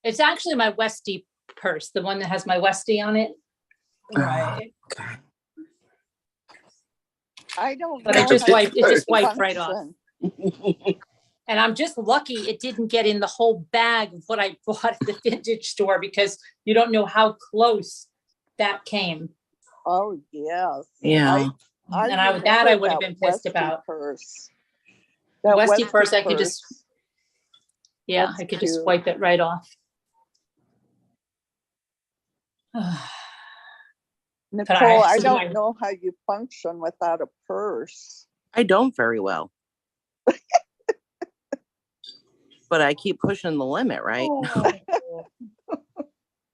It's actually my Westie purse, the one that has my Westie on it. Right. Okay. I don't But know. it just how wiped. It to just wiped right off. function. And I'm just lucky it didn't get in the whole bag of what I bought at the vintage store, because you don't know how close that came. Oh, yes. Yeah. I would have been pissed about. Purse. The That Westie purse, I could purse. just, yeah, That's I could just cute. wipe it right off. Nicole, I so don't my- know how you function without a purse. I don't very well. But I keep pushing the limit, right? Oh,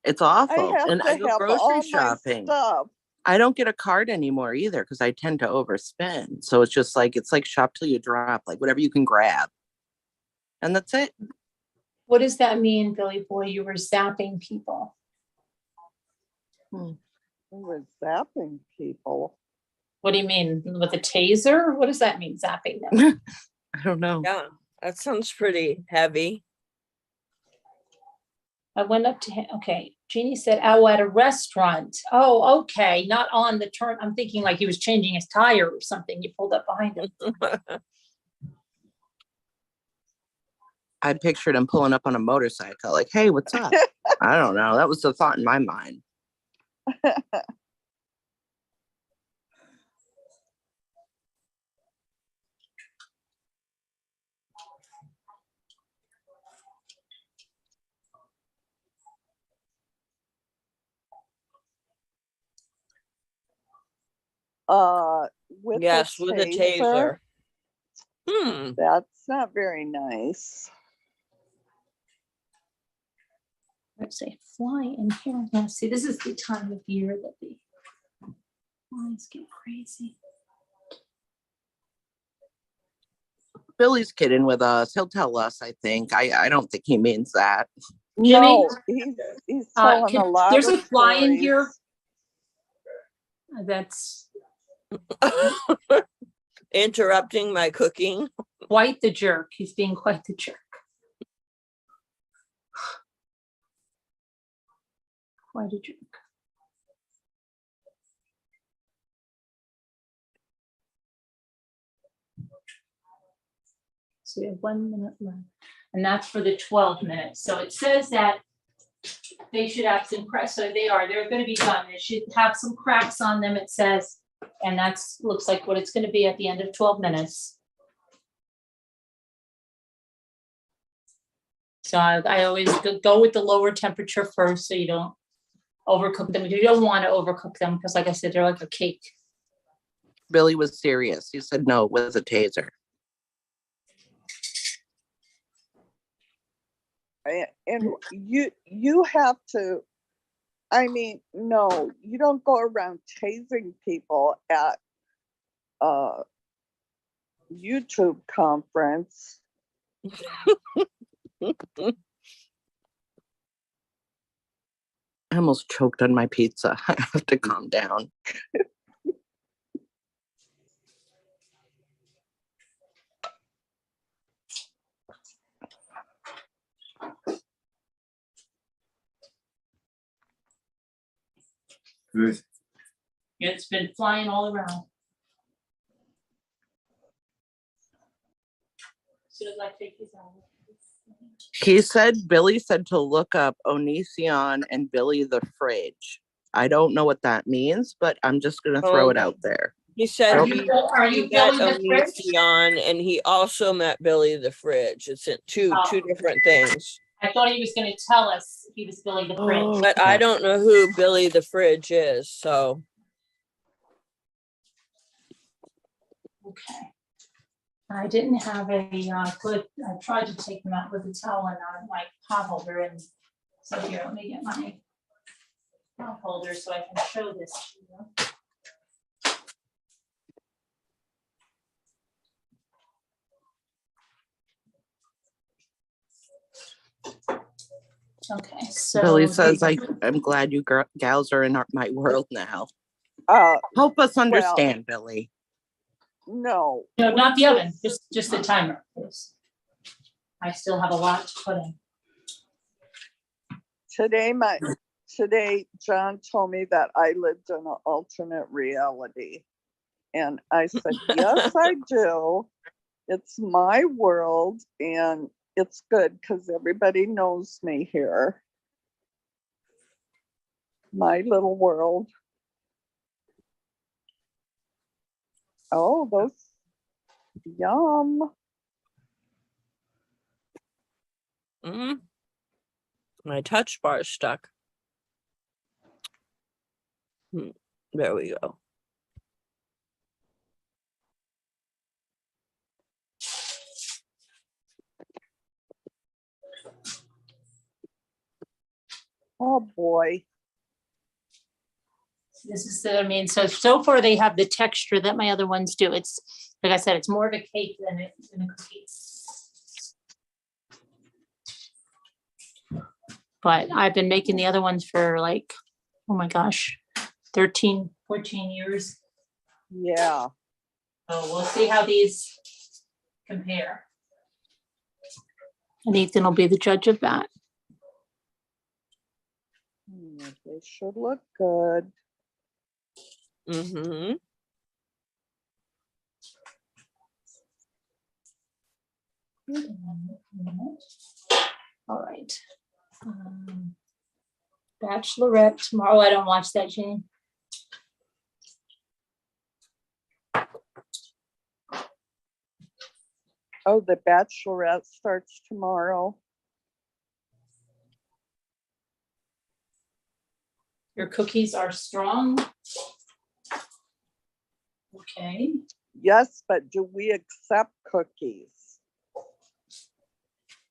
It's I awful. have And to I go have grocery all shopping. my stuff. I don't get a card anymore either because I tend to overspend. So it's like shop till you drop, like whatever you can grab. And that's it. What does that mean, Billy Boy? You were zapping people. We were zapping people. What do you mean? With a taser? What does that mean, zapping them? I don't know. Yeah, that sounds pretty heavy. I went up to him. Okay. Jeannie said, oh, at a restaurant. Oh, okay. Not on the turn. I'm thinking like he was changing his tire or something. You pulled up behind him. I pictured him pulling up on a motorcycle, like, hey, what's up? I don't know. That was the thought in my mind. With Yes, a with a taser. That's not very nice. Let's say fly in here. Now, see, this is the time of year that the flies get crazy. Billy's kidding with us. He'll tell us, I think. I don't think he means that. No, he's telling a lot. There's of a fly in stories. here. That's Interrupting my cooking. quite the jerk. He's being quite the jerk. Quite a jerk. So we have 1 minute left, and that's for the 12 minutes. So it says that they should have some cracks. So they're going to be done. They should have some cracks on them, it says, and that's looks like what it's going to be at the end of 12 minutes. So I always go with the lower temperature first, so you don't overcook them. You don't want to overcook them because, like I said, they're like a cake. Billy was serious. He said no with a taser. And you have to, I mean, no, you don't go around tasing people at a YouTube conference. I almost choked on my pizza. I have to calm down. Good. It's been flying all around. Should I take these out? Billy said to look up Onision and Billy the Fridge. I don't know what that means, but I'm just going to throw it out there. He said Are he you met Billy the Fridge? Onision and he also met Billy the Fridge. It's two different things. I thought he was going to tell us he was Billy the Fridge. But I don't know who Billy the Fridge is, so. Okay. I didn't have a good, I tried to take them out with a towel and out of my pot holder, and so here, let me get my pot holder so I can show this to you. Okay, so Billy says, I'm glad you gals are in my world now. Help us understand, Billy. No. no, not the oven, just the timer, please. I still have a lot to put in. Today, John told me that I lived in an alternate reality. And I said, yes, I do. It's my world and it's good because everybody knows me here. My little world. Oh, those, yum. My touch bar is stuck. There we go. Oh boy. This is the, I mean, so far they have the texture that my other ones do. It's, like I said, it's more of a cake than a cookie. But I've been making the other ones for like, oh my gosh, 13, 14 years. Yeah. So we'll see how these compare. And Ethan will be the judge of that. They should look good. All right. Bachelorette tomorrow. I don't watch that, Jane. Oh, the Bachelorette starts tomorrow. Your cookies are strong. Okay. Yes, but do we accept cookies?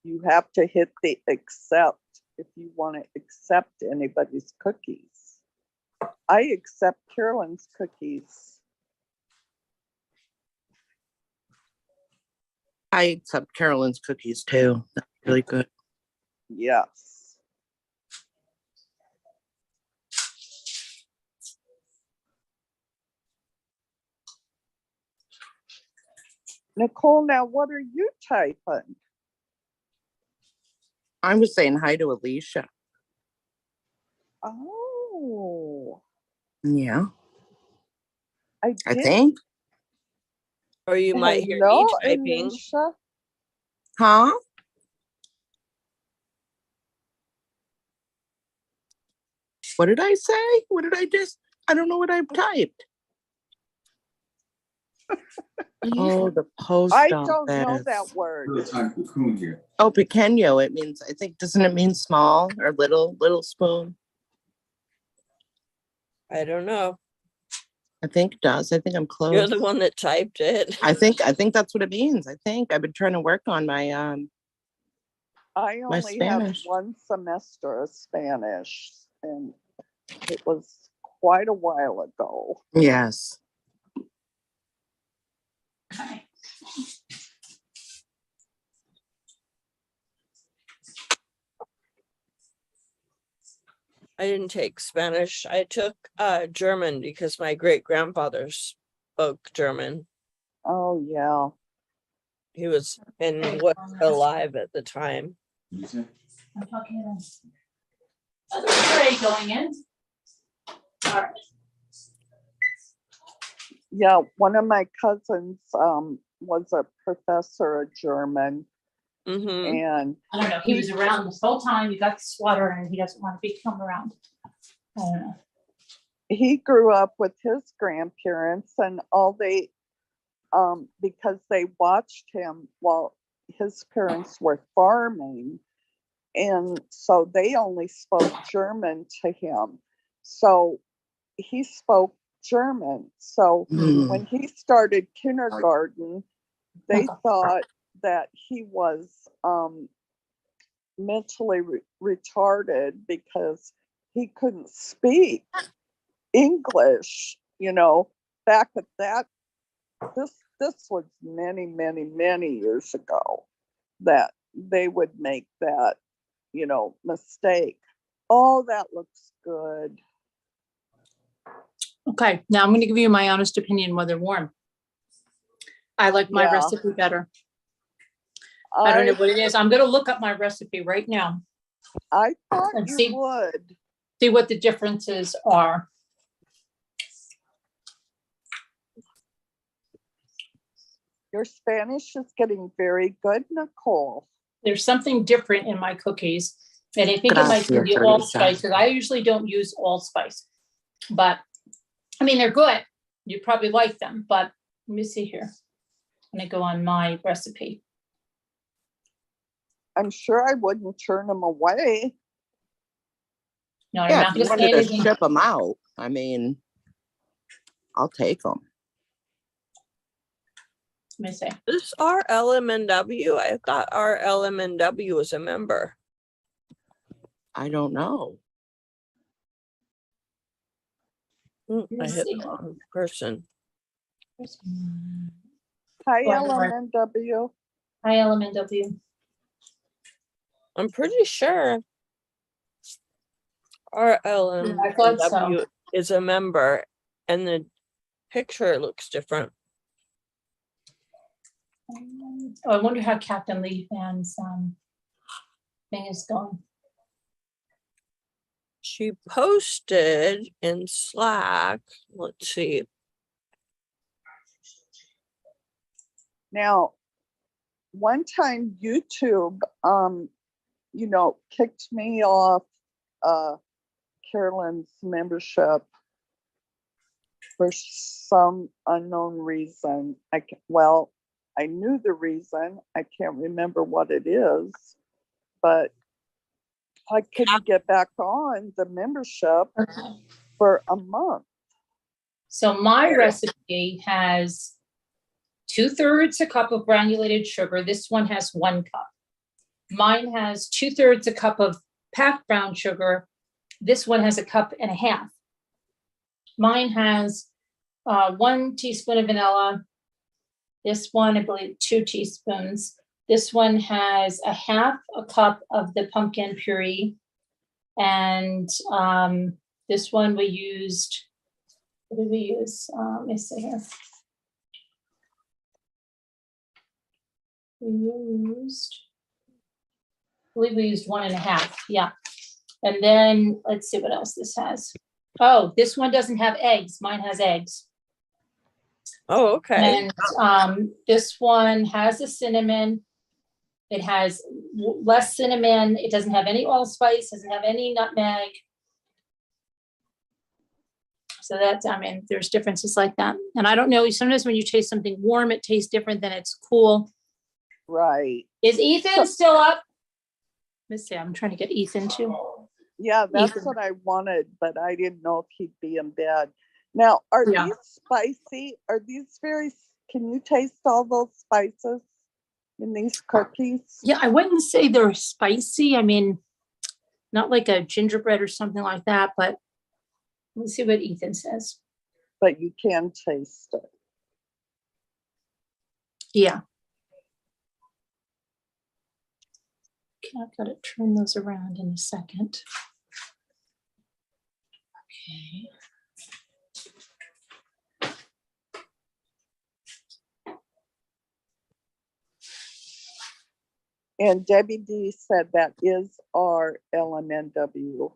You have to hit the accept if you want to accept anybody's cookies. I accept Carolyn's cookies. I accept Carolyn's cookies too. That's really good. Yes. Nicole, now what are you typing? I was saying hi to Alicia. Oh. Yeah. I think. Or you might hear me typing. Alicia. Huh? What did I say? What did I just? I don't know what I typed. Oh, the post I office. don't know that word. Real time cocoon here. Oh, pequeño. It means, I think, doesn't it mean small or little spoon? I don't know. I think it does. I think I'm close. You're the one that typed it. I think that's what it means. I think I've been trying to work on my I my only have Spanish. one semester of Spanish, and it was quite a while ago. Yes. Okay. I didn't take Spanish. I took German because my great grandfather spoke German. Oh yeah. He was alive at the time. You say? I'm talking other tray going in. All right. Yeah, one of my cousins was a professor of German, Mm-hmm. and I don't know. He was around this whole time. You got the sweater, and he doesn't want to come around. I don't know. he grew up with his grandparents, and all they, because they watched him while his parents were farming, and so they only spoke German to him. So he spoke German. So when he started kindergarten, they thought that he was mentally retarded because he couldn't speak English. Back at that, this was many years ago that they would make that, mistake. Oh, that looks good. Okay, now I'm going to give you my honest opinion whether warm. I like my Yeah. recipe better. I don't know what it is. I'm going to look up my recipe right now. I thought And you would. see what the differences are. Your Spanish is getting very good, Nicole. There's something different in my cookies. And I think it might be the allspice, because I usually don't use allspice. But, I mean, they're good. You probably like them. But let me see here. I'm going to go on my recipe. I'm sure I wouldn't turn them away. No, I'm Yeah, not if you going wanted to to ship them out, I mean, I'll take them. Let me see. This RLMNW, I thought RLMNW was a member. I don't know. I Let's hit see. the wrong person. Hi, Right. LMNW. Hi, LMNW. I'm pretty sure I thought so. RLMNW is a member, and the picture looks different. Oh, I wonder how Captain Lee Fan's thing is going. She posted in Slack. Let's see. Now, one time YouTube, kicked me off Carolyn's membership for some unknown reason. I knew the reason. I can't remember what it is, but I couldn't get back on the membership for a month. So my recipe has 2/3 a cup of granulated sugar. This one has 1 cup. Mine has 2/3 a cup of packed brown sugar. This one has 1.5 cups. Mine has 1 teaspoon of vanilla. This one, I believe, 2 teaspoons. This one has 1/2 cup of the pumpkin puree. And this one we used, what did we use? Let me see here. I believe we used 1.5, yeah. And then let's see what else this has. Oh, this one doesn't have eggs. Mine has eggs. Oh, okay. And this one has a cinnamon. It has less cinnamon. It doesn't have any allspice, doesn't have any nutmeg. So that's, I mean, there's differences like that. And I don't know, sometimes when you taste something warm, it tastes different than it's cool. Right. Is Ethan still up? Let's see, I'm trying to get Ethan too. Yeah, that's Ethan. what I wanted, but I didn't know if he'd be in bed. Now, are Yeah. these spicy? Are these can you taste all those spices in these cookies? Yeah, I wouldn't say they're spicy. I mean, not like a gingerbread or something like that, but let's see what Ethan says. But you can taste it. Yeah. Okay, I've got to turn those around in a second. Okay. And Debbie D said that is our LMNW.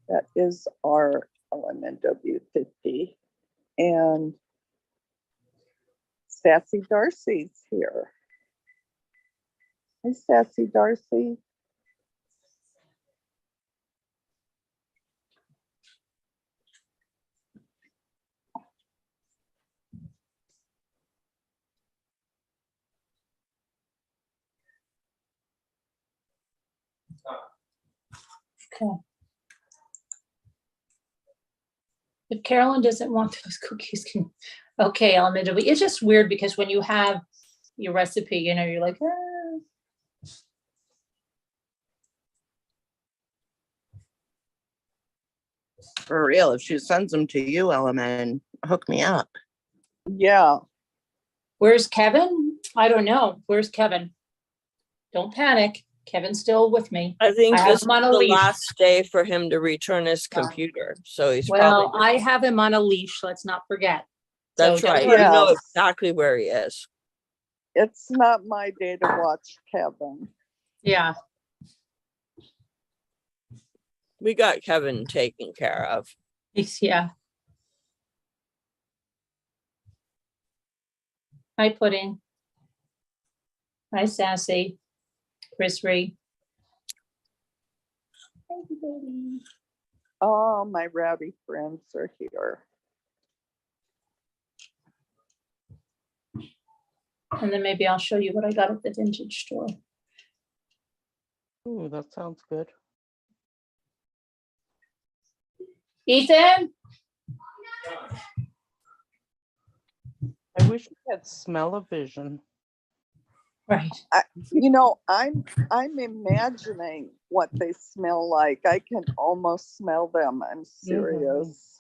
That is our LMNW 50. And Sassy Darcy's here. Hi, Sassy Darcy. Okay. If Carolyn doesn't want those cookies, okay, Elemental. It's just weird because when you have your recipe, you know, you're like, ah. For real, if she sends them to you, Element, hook me up. Yeah. Where's Kevin? I don't know. Where's Kevin? Don't panic. Kevin's still with me. I think I have this is him on a the leash. last day for him to return his computer. So he's Well, probably. I have him on a leash. Let's not forget. That's So don't right. worry. You know Yes. exactly where he is. It's not my day to watch Kevin. Yeah. We got Kevin taken care of. Yeah. Hi, Pudding. Hi, Sassy. Chris Ree. Thank you, baby. Oh, my rowdy friends are here. And then maybe I'll show you what I got at the vintage store. Ooh, that sounds good. Ethan? I wish we had smell-o-vision. Right. You know, I'm imagining what they smell like. I can almost smell them. I'm serious.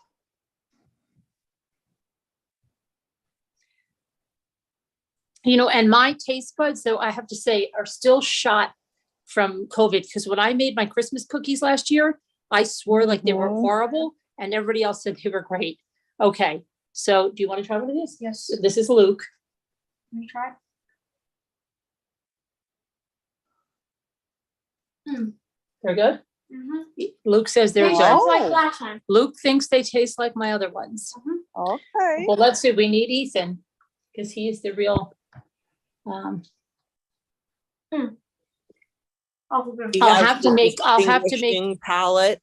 You know, and my taste buds, though, I have to say, are still shot from COVID, because when I made my Christmas cookies last year, I swore like they were horrible, and everybody else said they were great. Okay, so do you want to try one of these? Yes. This is Luke. Let me try. They're good? Mm-hmm. Luke says they're Tastes good. Oh. like last time. Luke thinks they taste like my other ones. Okay. Well, let's see. We need Ethan, because he's the real. He I'll has have to the make. distinguishing palette.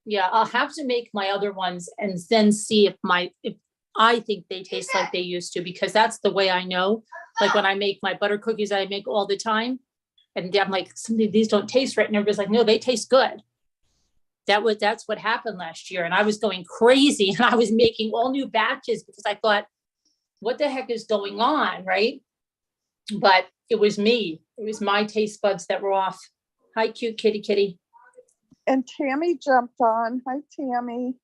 Yeah, I'll have to make my other ones and then see if I think they taste like they used to, because that's the way I know. Like when I make my butter cookies, I make all the time. And I'm like, these don't taste right. And everybody's like, no, they taste good. That's what happened last year. And I was going crazy and I was making all new batches because I thought, what the heck is going on? Right. But it was me. It was my taste buds that were off. Hi, cute kitty. And Tammy jumped on. Hi, Tammy.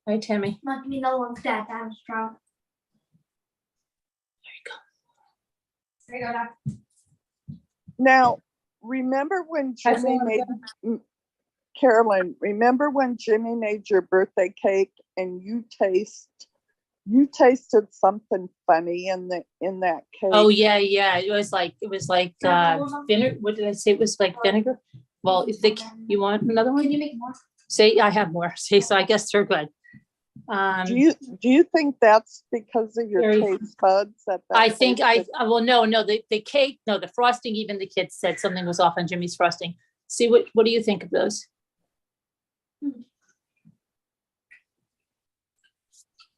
Hi, Tammy. Let me know when that was strong. There you go, Doc. Now, remember when Jimmy made, Carolyn, remember when Jimmy made your birthday cake and you tasted something funny in that cake? Oh yeah. It was like vinegar. What did I say? It was like vinegar. Well, you want another one? Can you make more? Say I have more. Say so. I guess they're good. Do you think that's because of your Very- taste buds? I think well no the cake, no, the frosting, even the kids said something was off on Jimmy's frosting. See what do you think of those?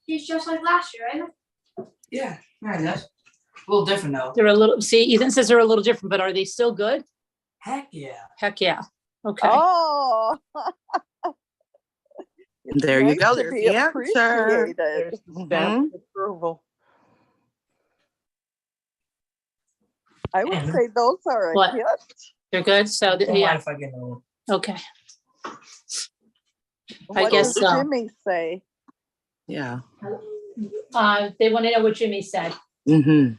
It's just like last year, right? Yeah, that's a little different though. They're a little, see, Ethan says they're a little different, but are they still good? Heck yeah. Heck yeah. Okay. Oh. It's There you nice go. to There's be the answer. appreciated. There's the stamp of approval. I would say those are a What? hit. They're good. So Don't mind yeah. if I get a little. Okay. What guess does so. Jimmy say? Yeah. They want to know what Jimmy said. Mm-hmm.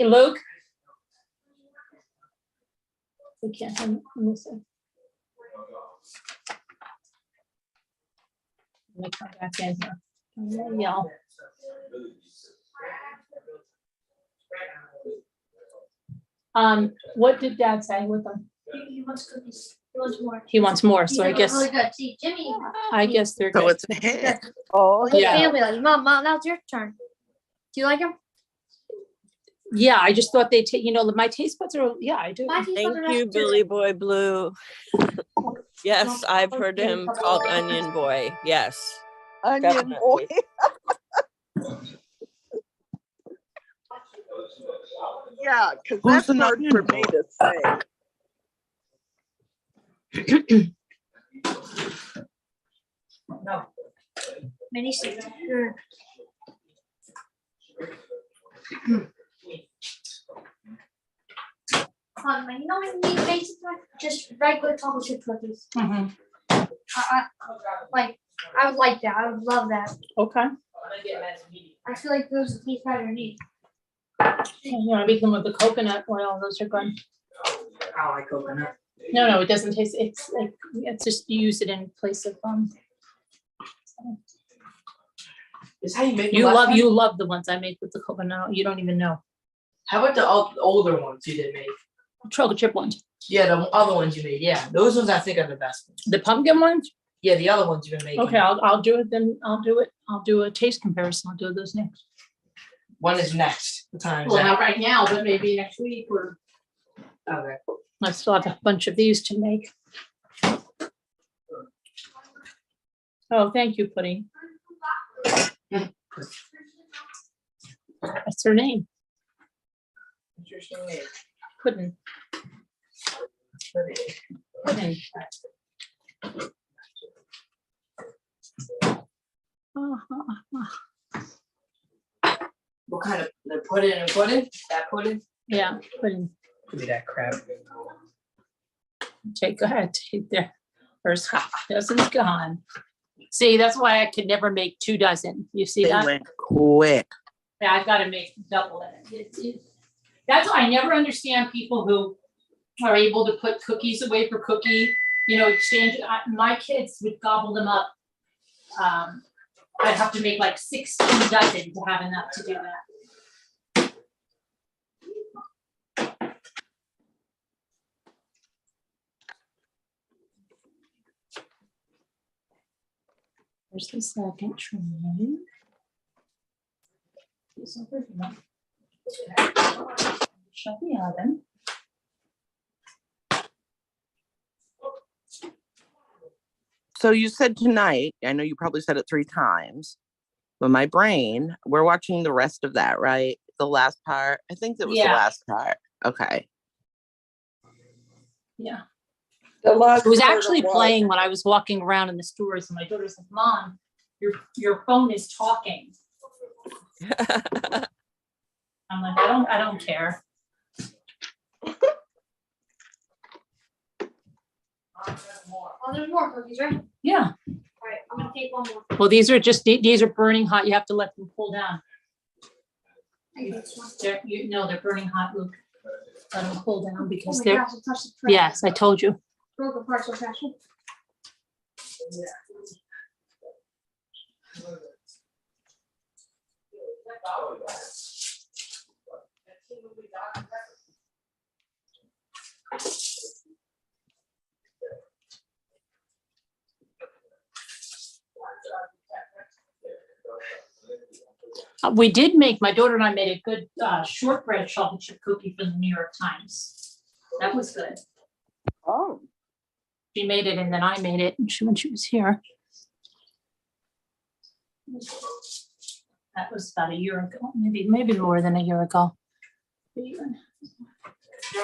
Luke. We can't. Let me see. Let me come back in here. Yeah. What did Dad say with them? He wants cookies. He wants more. He wants more, so I These are guess, really good. See, Jimmy. I guess they're So good. it's a hit. Oh, His Yeah. family like, Mom, now it's your turn. Do you like him? Yeah, I just thought they take, my taste buds are, yeah, I do. My taste buds Thank are you, not Billy Boy Blue. Yes, I've heard him called Onion Boy. Yes, Onion boy. definitely. Yeah, because Who's that's an hard onion for me boy? to say. No. many seeds. You know what I mean? Basically, just regular chocolate chip cookies. Mhm. I would like that. I would love that. Okay. I feel like those would taste better than me. You want to make them with the coconut oil, those are good. I like coconut. No, it doesn't taste, it's like, it's just, you use it in place of, Is how you make you them last time? you love the ones I make with the coconut, you don't even know. How about the older ones you did make? Chocolate chip ones. Yeah, the other ones you made. Yeah, those ones I think are the best ones. The pumpkin ones? Yeah, the other ones you've been making. Okay, I'll do it then, I'll do a taste comparison, I'll do those next. One is next. What time is Well, not that? right now, but maybe next week, or Okay. I still have a bunch of these to make. Oh, thank you, Pudding. That's her name, What's your name? Pudding. Pudding. What kind of the pudding and pudding? That pudding? Yeah, Pudding. Give me that crap. Go ahead, take there. First half dozen's gone. See, that's why I could never make 2 dozen. You see They that? went quick. Yeah, I've got to make double it. That's why I never understand people who are able to put cookies away for cookie, exchange. My kids would gobble them up. I'd have to make like 16 dozen to have enough to do that. There's the second tray. This over here. Shut the oven. So you said tonight, I know you probably said it 3 times, but my brain, we're watching the rest of that, right? The last part. I think that was the Yeah. last part. Okay. Yeah. The last It was part of actually what? playing when I was walking around in the stores, and my daughter's like, "Mom, your phone is talking." I'm like, I don't care. Oh, there's more cookies, right? Yeah. All right, I'm gonna take one more. Well, these are burning hot. You have to let them cool down. I think it's one. They're burning hot, Luke. Let them cool down Oh because my they're. gosh, it touched the tray. Yes, I told you. Broke apart so fast. We did make, my daughter and I made a good shortbread chocolate chip cookie for the New York Times. That was good. Oh, She made it and then I made it when she was here. That was about a year ago, maybe more than a year ago. They're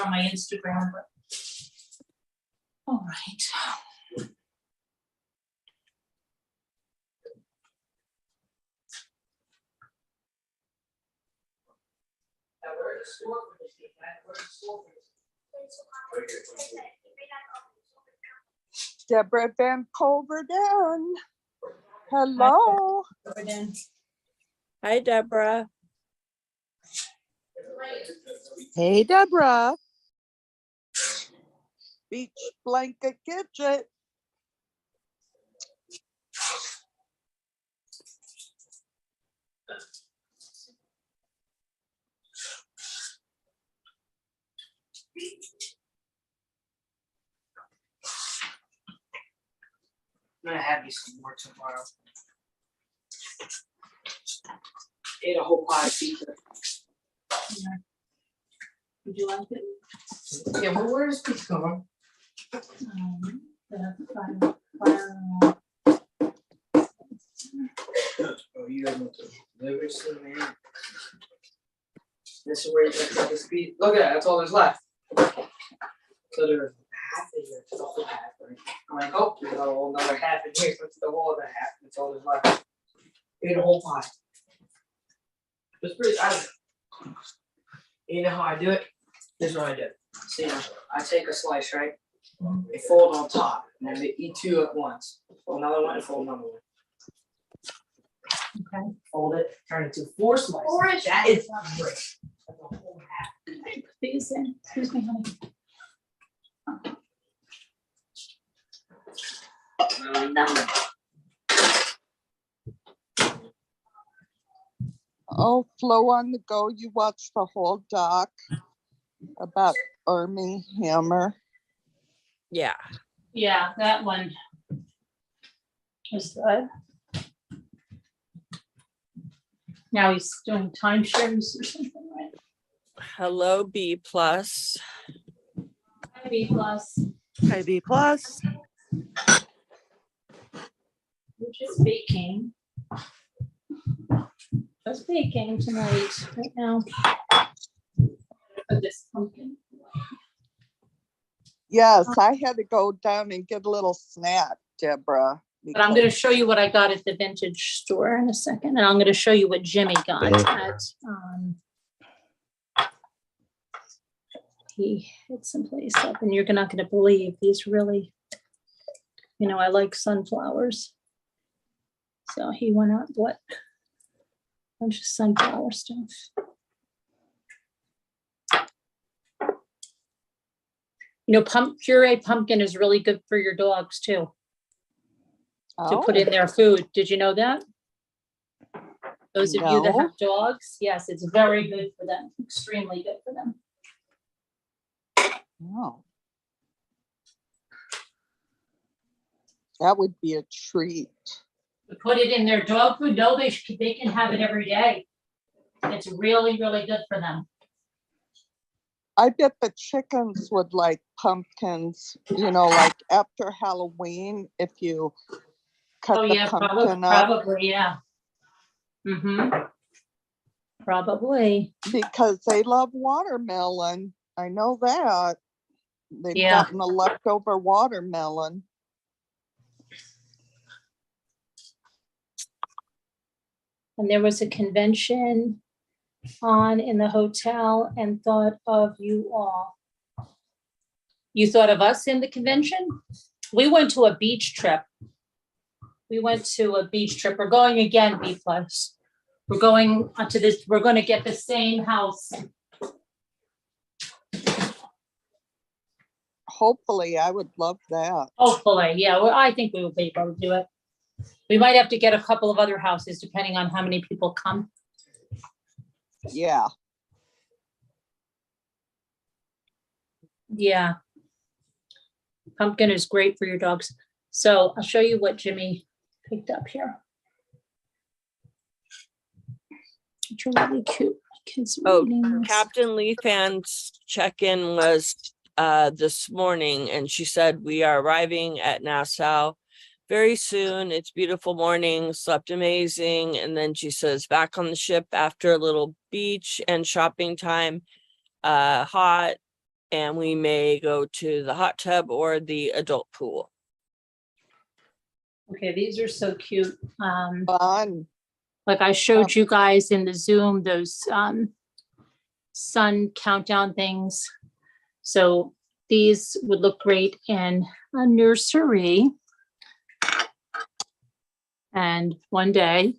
on my Instagram, but. All right. Deborah Van Culverden. Hello. Hi, Deborah. Hey, Deborah. Beach Blanket Kitchen. I'm gonna have you some more tomorrow. Ate a whole pie of pizza. Would you like it? Yeah, well, where does this come from? Fire. Oh, you guys want to deliver it to the man? This is where you got this piece. Look at that, that's all there's left. So there's half in here, it's all half, right? I'm like, oh, there's another half in here, so it's the whole other half, that's all there's left. Eat a whole pie. It's pretty, I don't know. You know how I do it? This is what I do. See, I take a slice, right? They fold on top, and then they eat two at once. Fold another one and fold another one. Okay. Fold it, turn it to 4 slices. Orange. That is great. That's a whole half. Put these in. Excuse me, honey. Oh, Flo on the Go, you watched the whole doc about Army Hammer. Yeah. Yeah, that one was good. Now he's doing timeshares or something, right? Hello, B plus. B plus, Hi, B plus. which is baking. Just baking tonight, right now. Put this pumpkin. Yes, I had to go down and get a little snack, Deborah. But I'm gonna show you what I got at the vintage store in a second, and I'm gonna show you what Jimmy got at, he hit someplace up, and you're not gonna believe these really, you know, I like sunflowers. So he went out, what? Bunch of sunflower stuff. You know, puree pumpkin is really good for your dogs too, to put in their food. Did you know that? Those of you that No. have dogs, yes, it's very good for them, extremely good for them. Oh. That would be a treat. Put it in their dog food. No, they can have it every day. It's really, really good for them. I bet the chickens would like pumpkins, you know, like after Halloween, if you cut the pumpkin up. Probably, yeah. Mm-hmm. Probably. Because they love watermelon. I know that. They've gotten a leftover watermelon. And there was a convention on in the hotel and thought of you all. You thought of us in the convention? We went to a beach trip. We're going again, B plus. We're going onto this, we're going to get the same house. Hopefully, I would love that. Hopefully, yeah. Well, I think we will be able to do it. We might have to get a couple of other houses depending on how many people come. Yeah. Yeah. Pumpkin is great for your dogs. So I'll show you what Jimmy picked up here. It's really cute. Kids are eating this. Captain Lee fans check-in was this morning, and she said we are arriving at Nassau very soon. It's beautiful morning, slept amazing. And then she says back on the ship after a little beach and shopping time, hot, and we may go to the hot tub or the adult pool. Okay, these are so cute. Fun. Like I showed you guys in the Zoom, those sun countdown things. So these would look great in a nursery. And one day,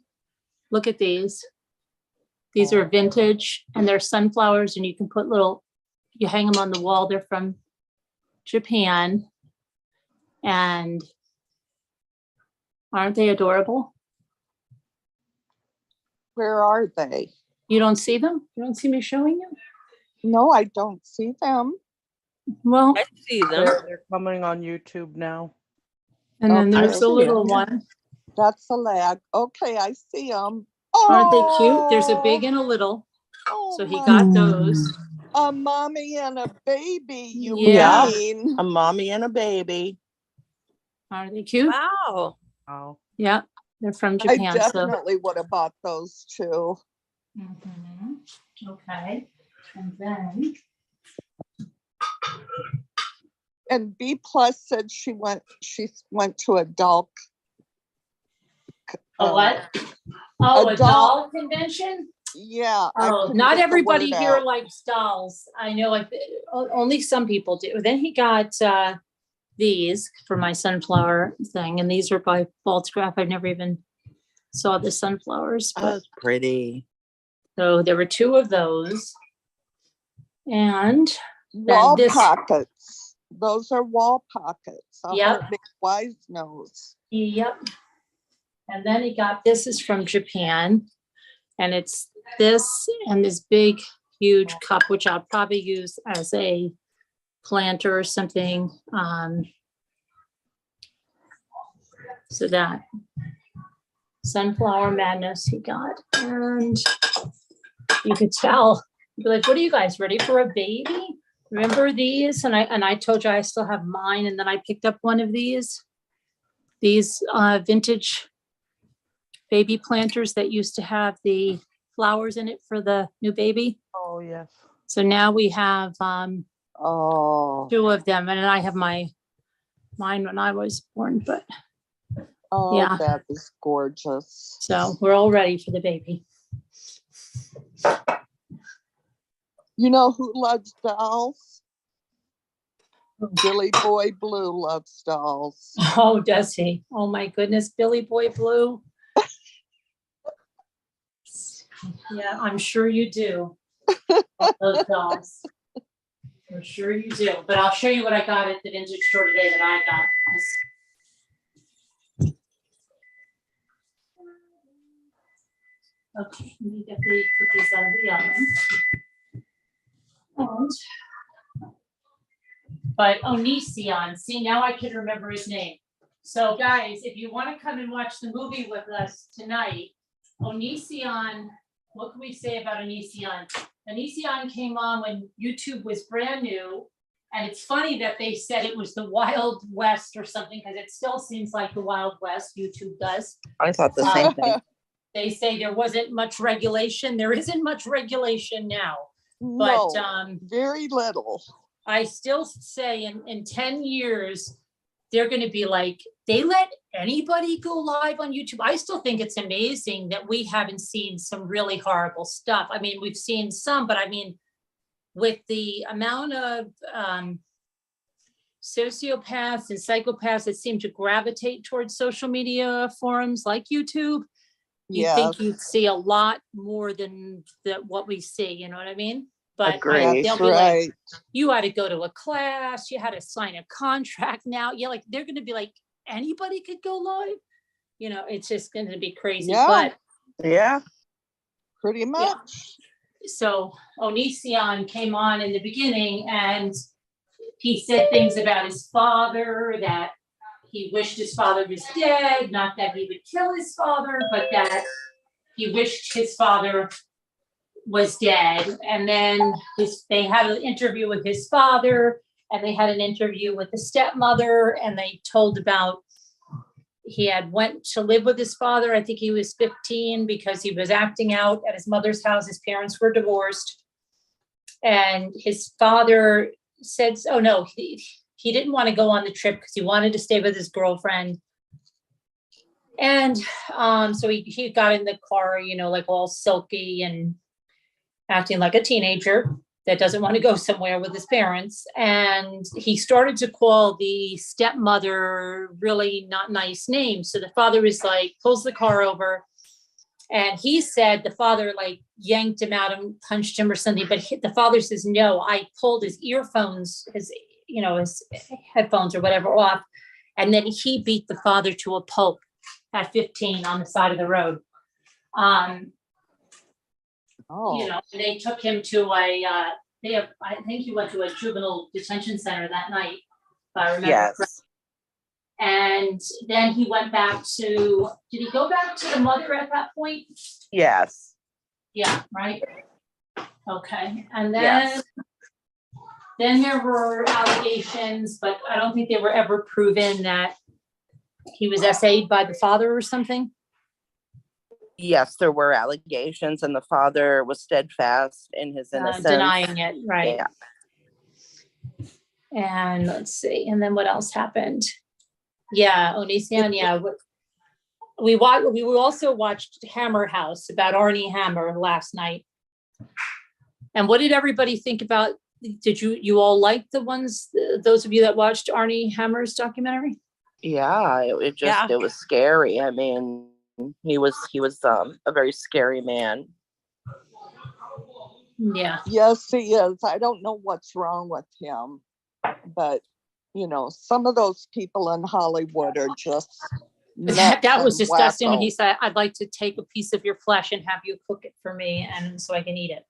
look at these. These are vintage and they're sunflowers, and you can put you hang them on the wall. They're from Japan. And aren't they adorable? Where are they? You don't see them? You don't see me showing you? No, I don't see them. Well, I see them. They're coming on YouTube now. and then Okay. there's a little one. That's a lag. Okay, I see them. Aren't they cute? There's a big and a little. Oh So he my got those. A mommy and a baby, you Yeah. mean? A mommy and a baby. Are they cute? Wow. Oh, Yeah, they're from I Japan. So definitely would have bought those too. Mhm. Okay, and then And B plus said she went to a doll. a what? Oh, a doll. doll convention. Yeah. I Oh, couldn't not get the everybody word here out. likes dolls. I know, like only some people do. Then he got these for my sunflower thing, and these are by Baltzcraft. I never even saw the sunflowers, but that's pretty. so there were two of those, and Wall this- pockets. Those are wall pockets. A Yep. heart big wise nose. yep. And then he got this is from Japan, and it's this and this big, huge cup, which I'll probably use as a planter or something. So that sunflower madness he got, and you could tell. You'd be like, "What are you guys ready for a baby?" Remember these? And I told you I still have mine, and then I picked up one of these vintage baby planters that used to have the flowers in it for the new baby. Oh, yes. So now we have Oh. two of them, and I have mine when I was born, but Oh, yeah. that is gorgeous. So we're all ready for the baby. You know who loves dolls? Billy Boy Blue loves dolls. Oh, does he? Oh my goodness, Billy Boy Blue. Yeah, I'm sure you do. Those dolls. I'm sure you do. But I'll show you what I got at the vintage store today that I got. Okay, let me get the cookies out of the oven. But Onision, see, now I can remember his name. So guys, if you want to come and watch the movie with us tonight, Onision, what can we say about Onision? Onision came on when YouTube was brand new. And it's funny that they said it was the Wild West or something, because it still seems like the Wild West, YouTube does. I thought the same thing. They say there wasn't much regulation. There isn't much regulation now. No, But very little. I still say in 10 years, they're going to be like, they let anybody go live on YouTube. I still think it's amazing that we haven't seen some really horrible stuff. I mean, we've seen some, but I mean, with the amount of sociopaths and psychopaths that seem to gravitate towards social media forums like YouTube, you think you'd see a lot more than what we see, you know what I mean? But Agree. they'll be like, you had to go to a class, you had to sign a contract now. Yeah, like they're going to be like, anybody could go live. You know, it's just going to be crazy. Yeah. But Yeah. Pretty much. Yeah. So Onision came on in the beginning and he said things about his father, that he wished his father was dead, not that he would kill his father, but that he wished his father was dead. And then they had an interview with his father, and they had an interview with the stepmother, and they told about he had went to live with his father. I think he was 15 because he was acting out at his mother's house. His parents were divorced. And his father said, oh no, he didn't want to go on the trip because he wanted to stay with his girlfriend. And so he got in the car, you know, like all silky and acting like a teenager that doesn't want to go somewhere with his parents. And he started to call the stepmother really not nice names. So the father is like, pulls the car over. And he said the father like yanked him out and punched him or something. But the father says, no, I pulled his earphones, his headphones or whatever off. And then he beat the father to a pulp at 15 on the side of the road. You know, they took him to I think he went to a juvenile detention center that night, if I remember. Yes. And then he went back to, did he go back to the mother at that point? Yes. Yeah, right. Okay, and Yes. then there were allegations, but I don't think they were ever proven that he was SA'd by the father or something. Yes, there were allegations, and the father was steadfast in his innocence. Denying it, right? Yeah. And let's see, and then what else happened? Yeah, Onision, yeah. We also watched Hammer House about Arnie Hammer last night. And what did everybody think about? Did you all like the ones? Those of you that watched Arnie Hammer's documentary? Yeah, it just Yeah. it was scary. I mean, he was a very scary man. Yeah. Yes, he is. I don't know what's wrong with him, but you know, some of those people in Hollywood are just That was nuts and disgusting when he wacko. said, "I'd like to take a piece of your flesh and have you cook it for me, and so I can eat it."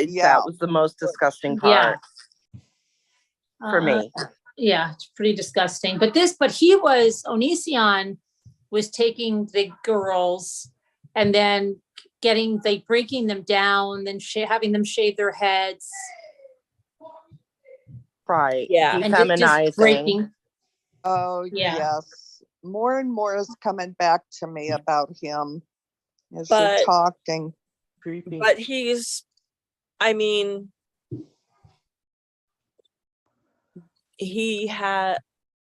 Yeah. That was the most disgusting Yeah. part for me. Yeah, it's pretty disgusting. But Onision was taking the girls and then breaking them down, then having them shave their heads. Right. Yeah. And just Dehumanizing. breaking. Oh, Yeah. yes. More and more is coming back to me about him as But- you're talking. Creepy. But he's, I mean,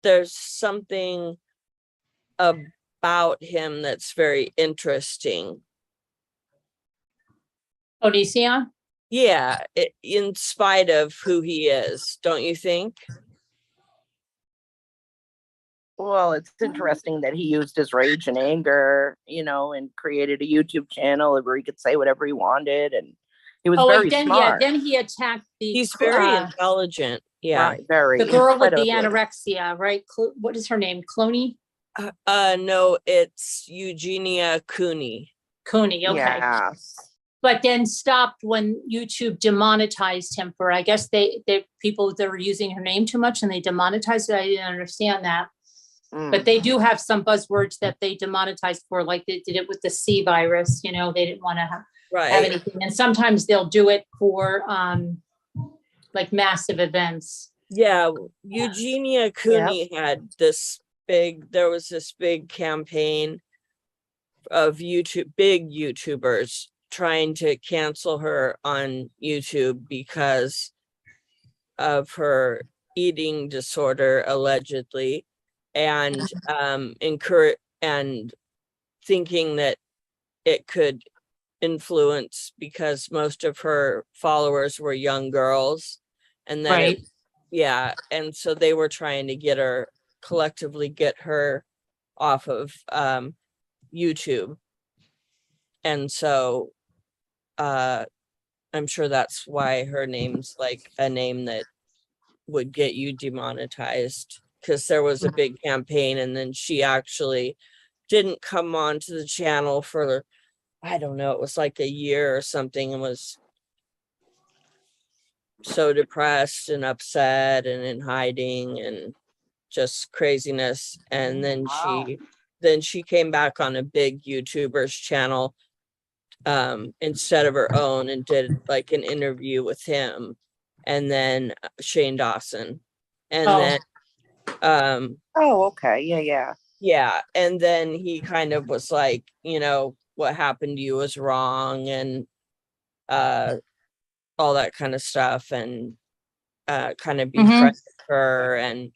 there's something about him that's very interesting. Onision? Yeah, in spite of who he is, don't you think? Well, it's interesting that he used his rage and anger, and created a YouTube channel where he could say whatever he wanted, and he was very smart. Then he attacked He's very intelligent. Yeah. Right, very. the girl with the incredibly. anorexia, right? What is her name? Cloney? No, it's Eugenia Cooney. Cooney, okay. Yes. But then stopped when YouTube demonetized him for, I guess they people that were using her name too much and they demonetized it. I didn't understand that. But they do have some buzzwords that they demonetized for, like they did it with the C virus, they didn't want to have Right. anything. And sometimes they'll do it for like massive events. Yeah, Eugenia Cooney had there was this big campaign of big YouTubers trying to cancel her on YouTube because of her eating disorder, allegedly, and and thinking that it could influence because most of her followers were young girls, and that Right. and so they were trying to collectively get her off of YouTube. And so I'm sure that's why her name's like a name that would get you demonetized, because there was a big campaign and then she actually didn't come onto the channel for, I don't know, it was like a year or something, and was so depressed and upset and in hiding and just craziness. And then she came back on a big YouTuber's channel instead of her own, and did like an interview with him, and then Shane Dawson, and then Oh, okay. Yeah. and then he kind of was like, what happened to you was wrong, and all that kind of stuff, and kind of befriended her,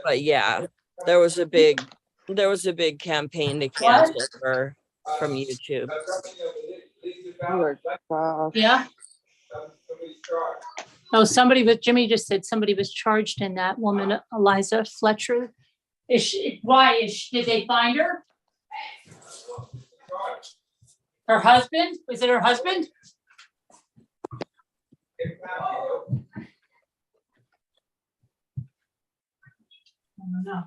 but yeah, there was a big campaign to cancel her from YouTube. Oh, gosh. Yeah. Oh, Jimmy just said somebody was charged in that woman, Eliza Fletcher. Did they find her? Her husband? Was it her husband? I don't know.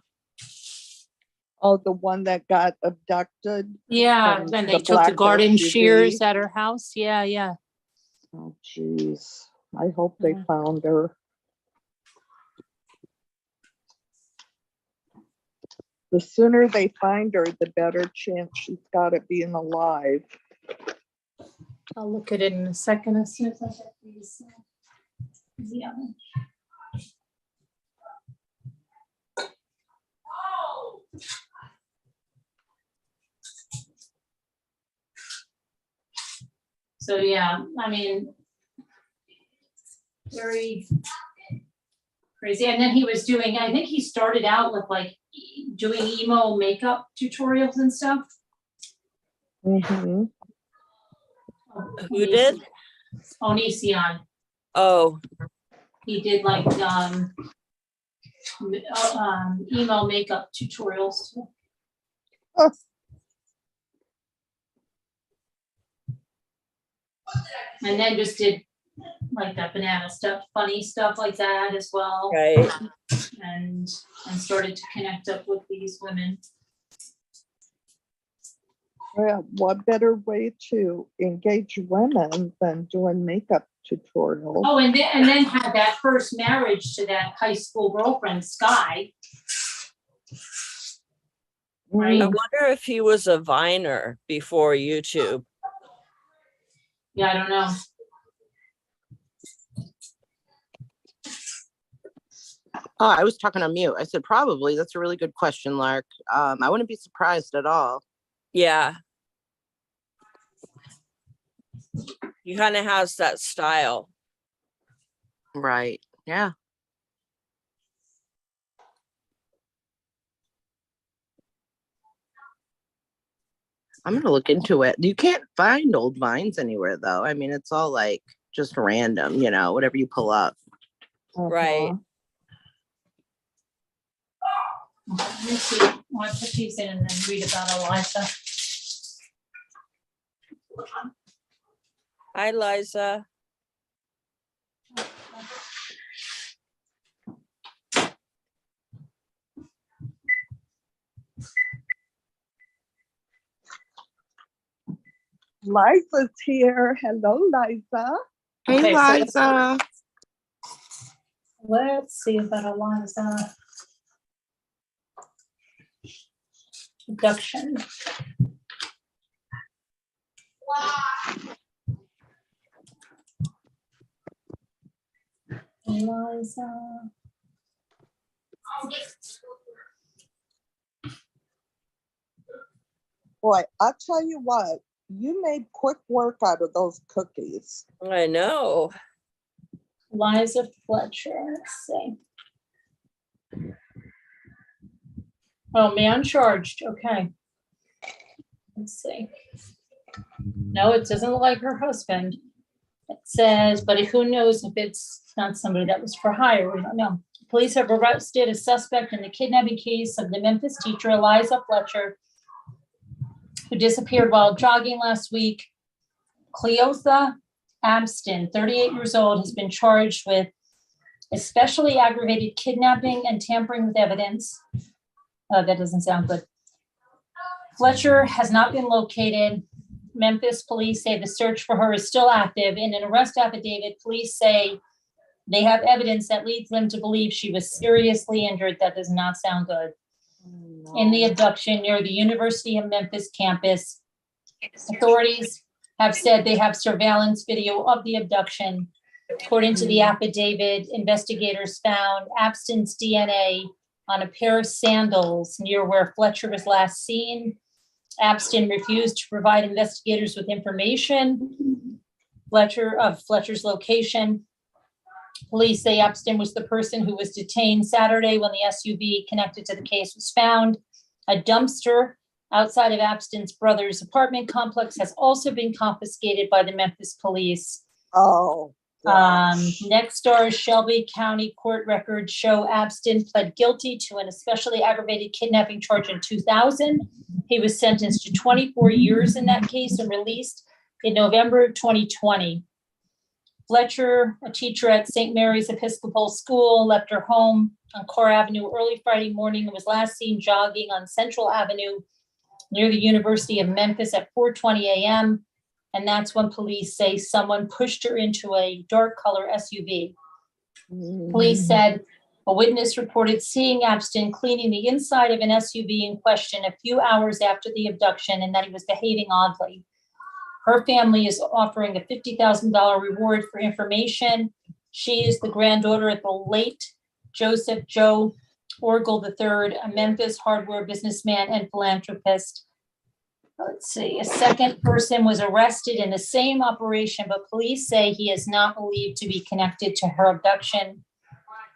Oh, the one that got abducted? Yeah, From then the they took the black garden SUV. shears at her house. Yeah. Oh, geez. I hope they Yeah. found her. The sooner they find her, the better chance she's got of being alive. I'll look at it in a second as soon as I get these. Yeah. So yeah, I mean, very crazy. And then he was doing, I think he started out with like doing emo makeup tutorials and stuff. Mm-hmm. Who did? Onision. Oh, He did like emo makeup tutorials. Oh. And then just did like that banana stuff, funny stuff like that as well. right. And started to connect up with these women. Yeah, what better way to engage women than doing makeup tutorials? Oh, and then had that first marriage to that high school girlfriend, Sky. Right. I wonder if he was a Viner before YouTube. Yeah, I don't know. Oh, I was talking on mute. I said, probably. That's a really good question, Lark. I wouldn't be surprised at all. Yeah. He kind of has that style. Right. Yeah. I'm going to look into it. You can't find old vines anywhere, though. I mean, it's all like just random, you know, whatever you pull up. Right. Let me see. I want to put these in and then read about Eliza. Hi, Liza. Liza's here. Hello, Liza. Hey, Okay, so- Liza. Let's see about Eliza. Abduction. Eliza. Boy, I'll tell you what, you made quick work out of those cookies. I know. Eliza Fletcher. Let's see. Oh, man charged. Okay. Let's see. No, it doesn't look like her husband. It says, but who knows if it's not somebody that was for hire? We don't know. Police have arrested a suspect in the kidnapping case of the Memphis teacher Eliza Fletcher, who disappeared while jogging last week. Cleotha Abston, 38 years old, has been charged with especially aggravated kidnapping and tampering with evidence. That doesn't sound good. Fletcher has not been located. Memphis police say the search for her is still active. In an arrest affidavit, police say they have evidence that leads them to believe she was seriously injured. That does not sound good. In the abduction near the University of Memphis campus, authorities have said they have surveillance video of the abduction. According to the affidavit, investigators found Abston's DNA on a pair of sandals near where Fletcher was last seen. Abston refused to provide investigators with information of Fletcher's location. Police say Abston was the person who was detained Saturday when the SUV connected to the case was found. A dumpster outside of Abston's brother's apartment complex has also been confiscated by the Memphis police. Oh. Next door, Shelby County court records show Abston pled guilty to an especially aggravated kidnapping charge in 2000. He was sentenced to 24 years in that case and released in November of 2020. Fletcher, a teacher at St. Mary's Episcopal School, left her home on Carr Avenue early Friday morning and was last seen jogging on Central Avenue near the University of Memphis at 4:20 a.m. And that's when police say someone pushed her into a dark color SUV. Police said a witness reported seeing Abston cleaning the inside of an SUV in question a few hours after the abduction and that he was behaving oddly. Her family is offering a $50,000 reward for information. She is the granddaughter of the late Joseph Joe Orgel III, a Memphis hardware businessman and philanthropist. Let's see, a second person was arrested in the same operation, but police say he is not believed to be connected to her abduction.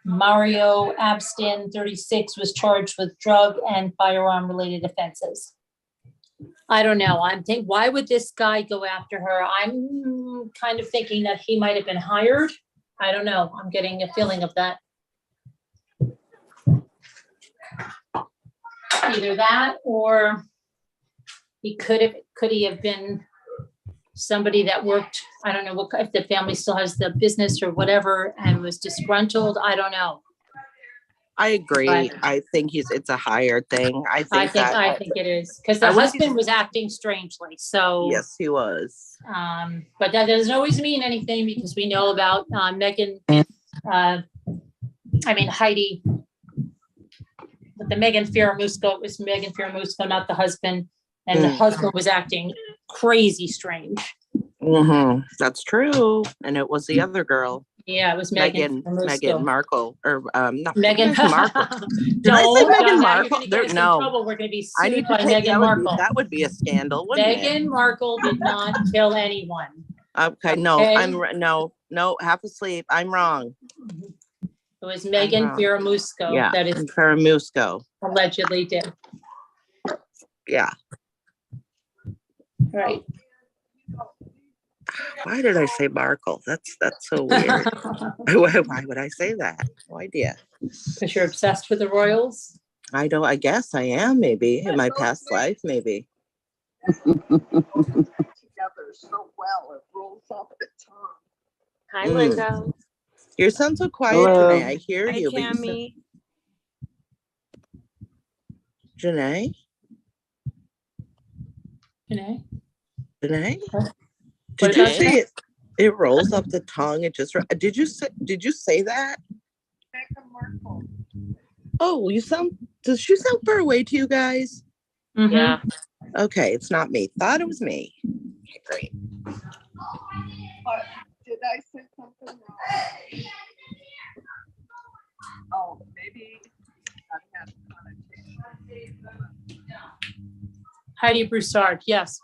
Mario Abstin, 36, was charged with drug and firearm-related offenses. I don't know. I'm thinking, why would this guy go after her? I'm kind of thinking that he might have been hired. I don't know. I'm getting a feeling of that. Either that, or could he have been somebody that worked, I don't know what, if the family still has the business or whatever and was disgruntled. I don't know. I agree. But I think it's a hired thing. I think it is, because the husband was acting strangely. So yes, he was. But that doesn't always mean anything, because we know about Heidi. But the Megan Firamusco, it was Megan Firamusco, not the husband. And the husband was acting crazy strange. That's true. And it was the other girl. Yeah, it was Meghan Markle, or not Meghan Markle. Did I say Meghan Markle? No, we're going to be sued by take Meghan Markle. That would be a scandal, wouldn't it? Meghan Markle did not kill anyone. Okay, no, half asleep. I'm wrong. It was Megan Firamusco. Yeah, that is Firamusco allegedly did. Yeah. Right. Why did I say Markle? That's so weird. Why would I say that? No idea. Because you're obsessed with the royals? I guess I am, maybe in my past life, maybe. Together so well, it rolls off the tongue. Hi, Linda. You sound so quiet today. I hear you. Hi, Cammy. Janae? Janae? Did you say it rolls off the tongue? It just did you say that? Oh, does she sound far away to you guys? Yeah. Okay, it's not me. Thought it was me. Okay, great. But did I say something wrong? Oh, maybe I had a connotation. Heidi Broussard, yes.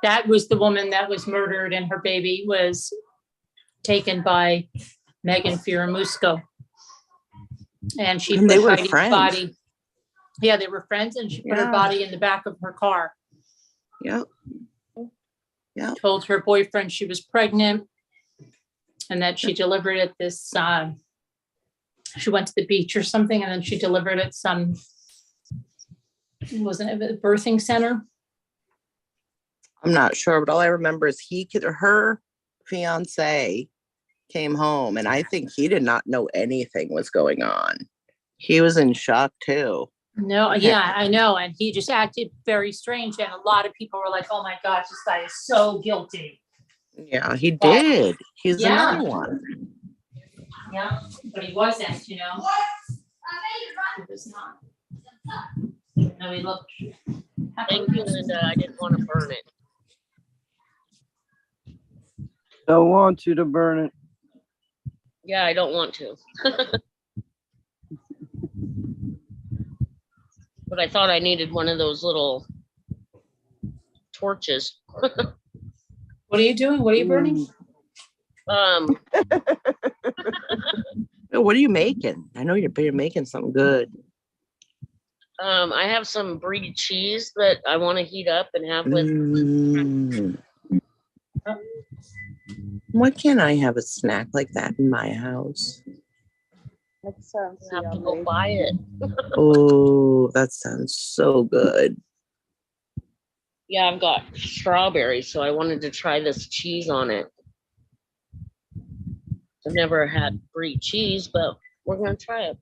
That was the woman that was murdered, and her baby was taken by Megan Firamusco. And she put Heidi's body. Yeah, they were friends, and she put her body in the back of her car. Yep. Told her boyfriend she was pregnant, and that she delivered at this, she went to the beach or something, and then she delivered at some, wasn't it a birthing center? I'm not sure, but all I remember is her fiance came home, and I think he did not know anything was going on. He was in shock too. No, yeah, I know. And he just acted very strange. And a lot of people were like, oh my gosh, this guy is so guilty. Yeah, he did. He's another one. Yeah, but he wasn't, He was not. No, he looked. Thank you, Linda. I didn't want to burn it. Don't want you to burn it. Yeah, I don't want to. But I thought I needed one of those little torches. What are you doing? What are you burning? What are you making? I know you're making something good. I have some brie cheese that I want to heat up and have with. Why can't I have a snack like that in my house? That sounds I have to go buy it. Oh, that sounds so good. Yeah, I've got strawberries, so I wanted to try this cheese on it. I've never had brie cheese, but we're gonna try it.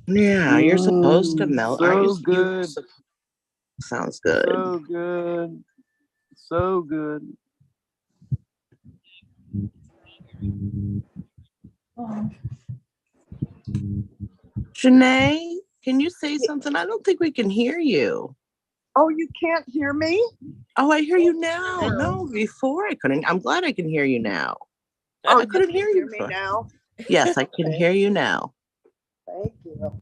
Yeah, you're supposed to melt. So good. Sounds good. So good. So good. Janae, can you say something? I don't think we can hear you. Oh, you can't hear me? Oh, I hear you now. No, before I couldn't. I'm glad I can hear you now. Oh, I couldn't hear you me before. now? Yes, I can hear you now. Thank you.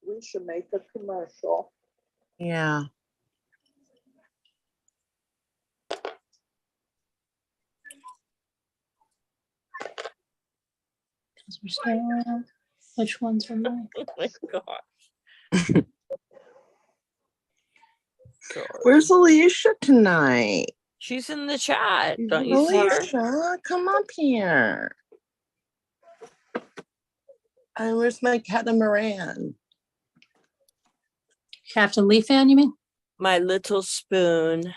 We should make a commercial. Yeah. Which ones are mine? Oh my God. Where's Alicia tonight? She's in the chat. Don't you see her? Alicia, come up here. Where's my catamaran? Captain Lee fan, you mean? My little spoon.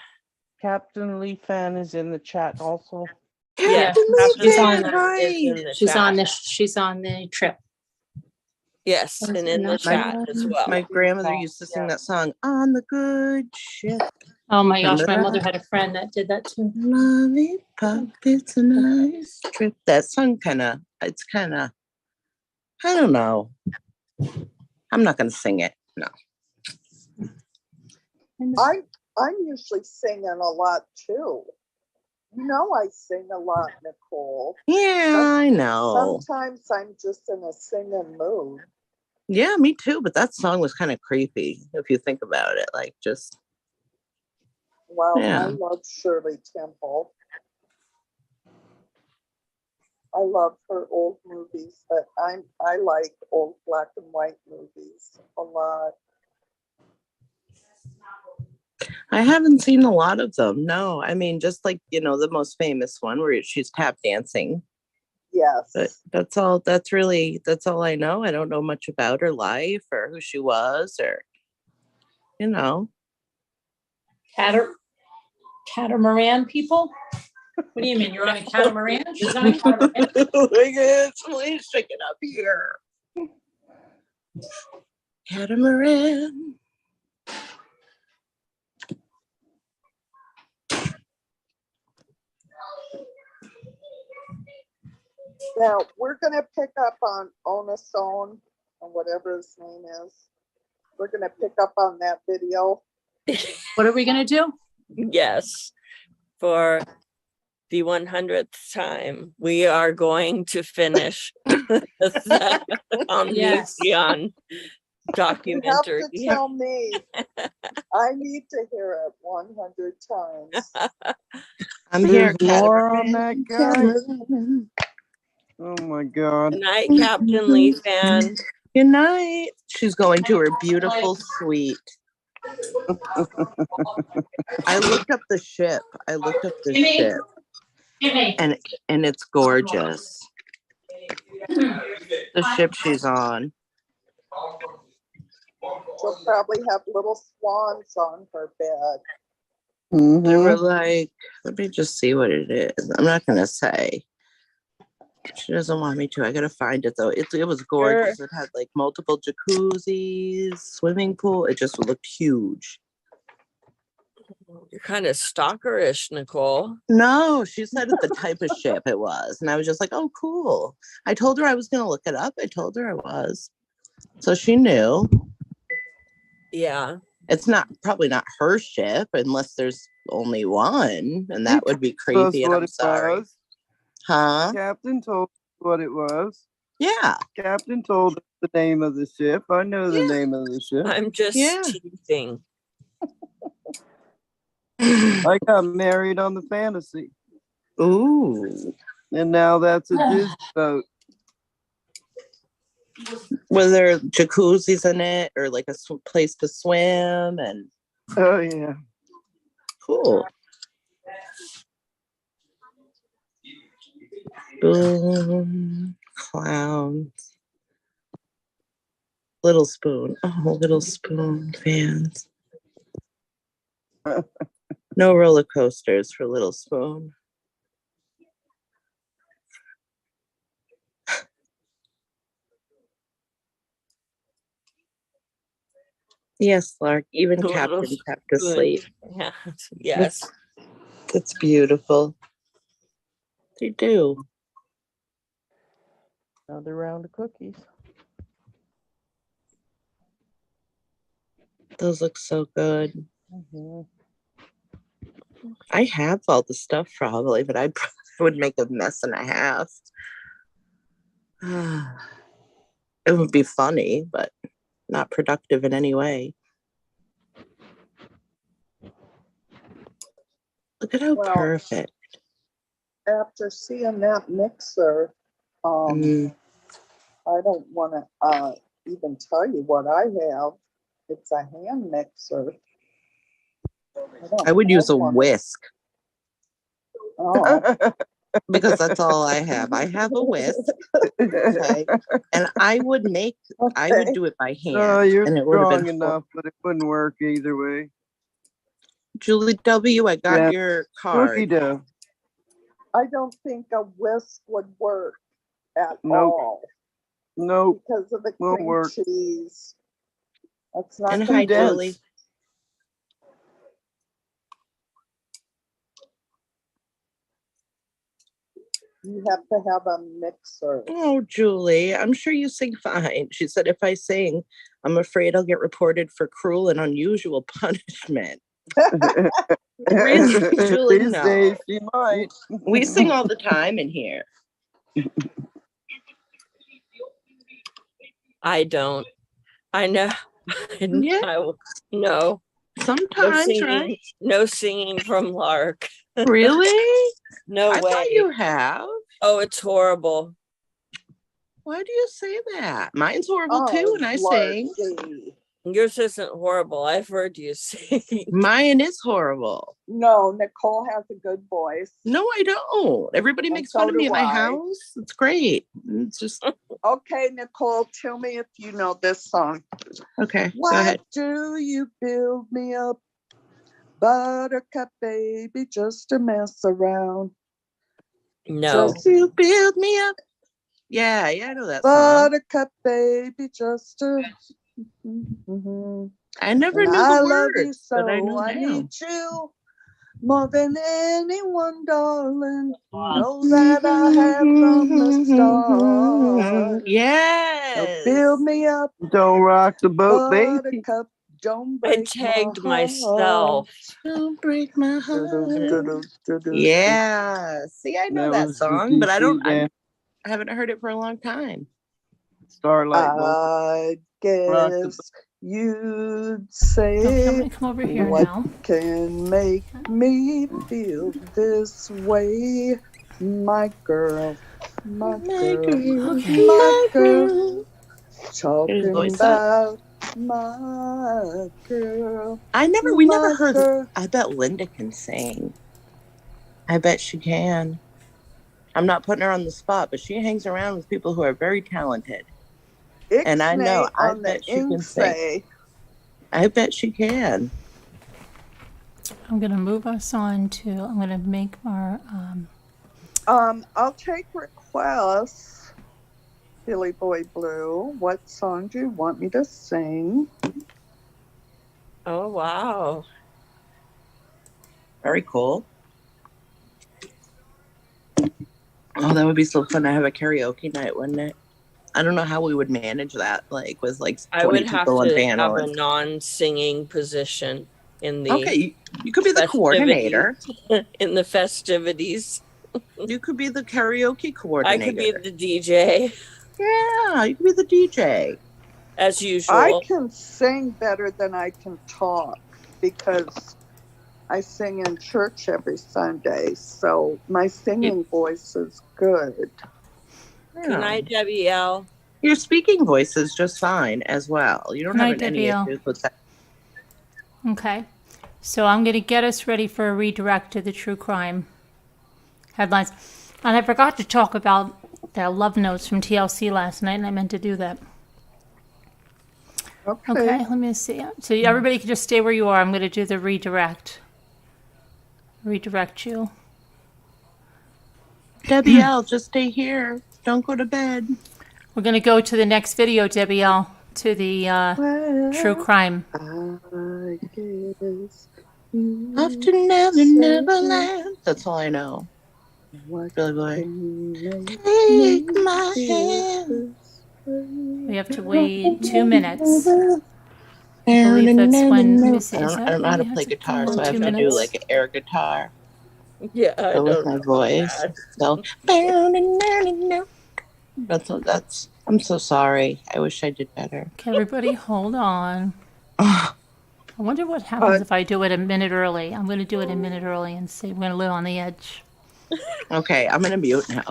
Captain Lee Fan is in the chat also. Yes, Captain Lee Captain Fan, Lee hi. is in the She's chat. on this. She's on the trip. Yes, and in the chat as well. My grandmother used to sing that song, On the Good Ship. Oh my gosh, my Remember mother that? had a friend that did that too. Lollipop, it's a nice trip. That song it's kind of, I don't know. I'm not going to sing it. No. I'm usually singing a lot too. You know I sing a lot, Nicole. Yeah, I know. Sometimes I'm just in a singing mood. Yeah, me too. But that song was kind of creepy if you think about it. Like just. Well, Yeah. I love Shirley Temple. I love her old movies, but I like old black and white movies a lot. I haven't seen a lot of them. No, I mean, just like, the most famous one where she's tap dancing. Yes. But that's all I know. I don't know much about her life or who she was or, Catamaran people? What do you mean? You're on a catamaran? She's on a catamaran? Please shake it up here. Catamaran. Now we're gonna pick up on Onason or whatever his name is. We're gonna pick up on that video. What are we gonna do? Yes, for the 100th time, we are going to finish the Omnision documentary. You have to tell me. I need to hear it 100 times. I'm here, There's more on catamaran. that guy. Oh my God. Good night, Captain Lee Fan. Good night. She's going to her beautiful suite. I looked up the ship. And it's gorgeous. The ship she's on. She'll probably have little swans on her bed. They were like, let me just see what it is. I'm not gonna say. She doesn't want me to. I gotta find it though. It was gorgeous. Sure. It had like multiple jacuzzis, swimming pool. It just looked huge. You're kind of stalkerish, Nicole. No, she said the type of ship it was. And I was just like, oh, cool. I told her I was gonna look it up. I told her I was. So she knew. Yeah. It's probably not her ship unless there's only one. And that would be creepy. And I'm sorry. Huh? Captain told what it was. Yeah. Captain told us the name of the ship. I know the name of the ship. I'm just teasing. I got married on the Fantasy. Ooh. And now that's a Disney boat. Was there jacuzzis in it or like a place to swim? And oh, yeah. Cool. Boom, clowns. Little Spoon. Oh, Little Spoon fans. No roller coasters for Little Spoon. Yes, Lark. Even Captain kept to sleep. Yeah. Yes. That's beautiful. They do. Another round of cookies. Those look so good. Mhm. I have all the stuff probably, but I probably would make a mess and a half. It would be funny, but not productive in any way. Look at how Well, perfect. After seeing that mixer, Mm. I don't want to even tell you what I have. It's a hand mixer. I would use a one. whisk Oh. because that's all I have. I have a whisk. Okay. And I would do it by hand. Oh, you're and it would have strong been enough, but it wouldn't work either way. Julie W., I got Yeah. your Cookie card. dough. I don't think a whisk would work at Nope. all Nope. because of the Won't cream work. cheese. That's not And gonna hi, Condensed. Julie. You have to have a mixer. Oh, Julie, I'm sure you sing fine. She said, if I sing, I'm afraid I'll get reported for cruel and unusual punishment. Really, Julie, These no. days she might. We sing all the time in here. I don't. I know. Yeah. No. Sometimes, right? No singing from Lark. Really? No I way. thought you have. Oh, it's horrible. Why do you say that? Mine's horrible too, and I sing. Yours isn't horrible. I've heard you sing. Mine is horrible. No, Nicole has a good voice. No, I don't. Everybody makes fun of me at my house. It's great. It's just okay, Nicole, tell me if you know this song. Okay. Why go ahead. do you build me up, buttercup baby, just to mess around? No. Just you build me up. Yeah, I know that song. Buttercup baby, just to. I never knew I the love words, you so. but I know now. Need you more than anyone, darling. Know that I have from the start. Yes. So build me up. Don't rock the boat, baby. Buttercup, don't I break tagged my myself. Don't break my heart. Yeah. See, I know that was song, but I DC haven't heard it for a long time. Starlight. I guess you'd say, Okay, come over here what now. can make me feel this way? My girl, my girl, Okay. my girl. Here's Talking voice up. about my girl. We never my heard girl. it. I bet Linda can sing. I bet she can. I'm not putting her on the spot, but she hangs around with people who are very talented. And I know, I bet she can sing. I bet she can. I'm going to move us on to, I'm going to make our, I'll take requests. Billy Boy Blue, what song do you want me to sing? Oh, wow. Very cool. Oh, that would be so fun to have a karaoke night, wouldn't it? I don't know how we would manage that, like with like 20 I would have people on to panel. have a non-singing position in the Okay, you could be the coordinator. In the festivities. You could be the karaoke coordinator. I could be the DJ. Yeah, you could be the DJ. As usual. I can sing better than I can talk because I sing in church every Sunday, so my singing voice is good. Good night, WL. Your speaking voice is just fine as well. You don't have any WL. issues with that. Okay. So I'm going to get us ready for a redirect to the true crime headlines. And I forgot to talk about the love notes from TLC last night, and I meant to do that. Okay, let me see. So everybody can just stay where you are. I'm going to do the redirect. Redirect you. WL, just stay here. Don't go to bed. We're going to go to the next video, WL, to the true crime. I guess Off to Never Neverland. That's all I know. Billy Boy. Take my hand. We have to wait 2 minutes. believe that's when, let me see, I is don't, that I don't know how to when we play had to guitar, go so I have 2 to do minutes? like an air guitar. Yeah, I Go with don't my know voice. that. So that's I'm so sorry. I wish I did better. Okay, everybody, hold on. Oh, I wonder what Uh, happens if I do it a minute early. I'm going to do it a minute early and see. I'm going to live on the edge. okay, I'm gonna mute now.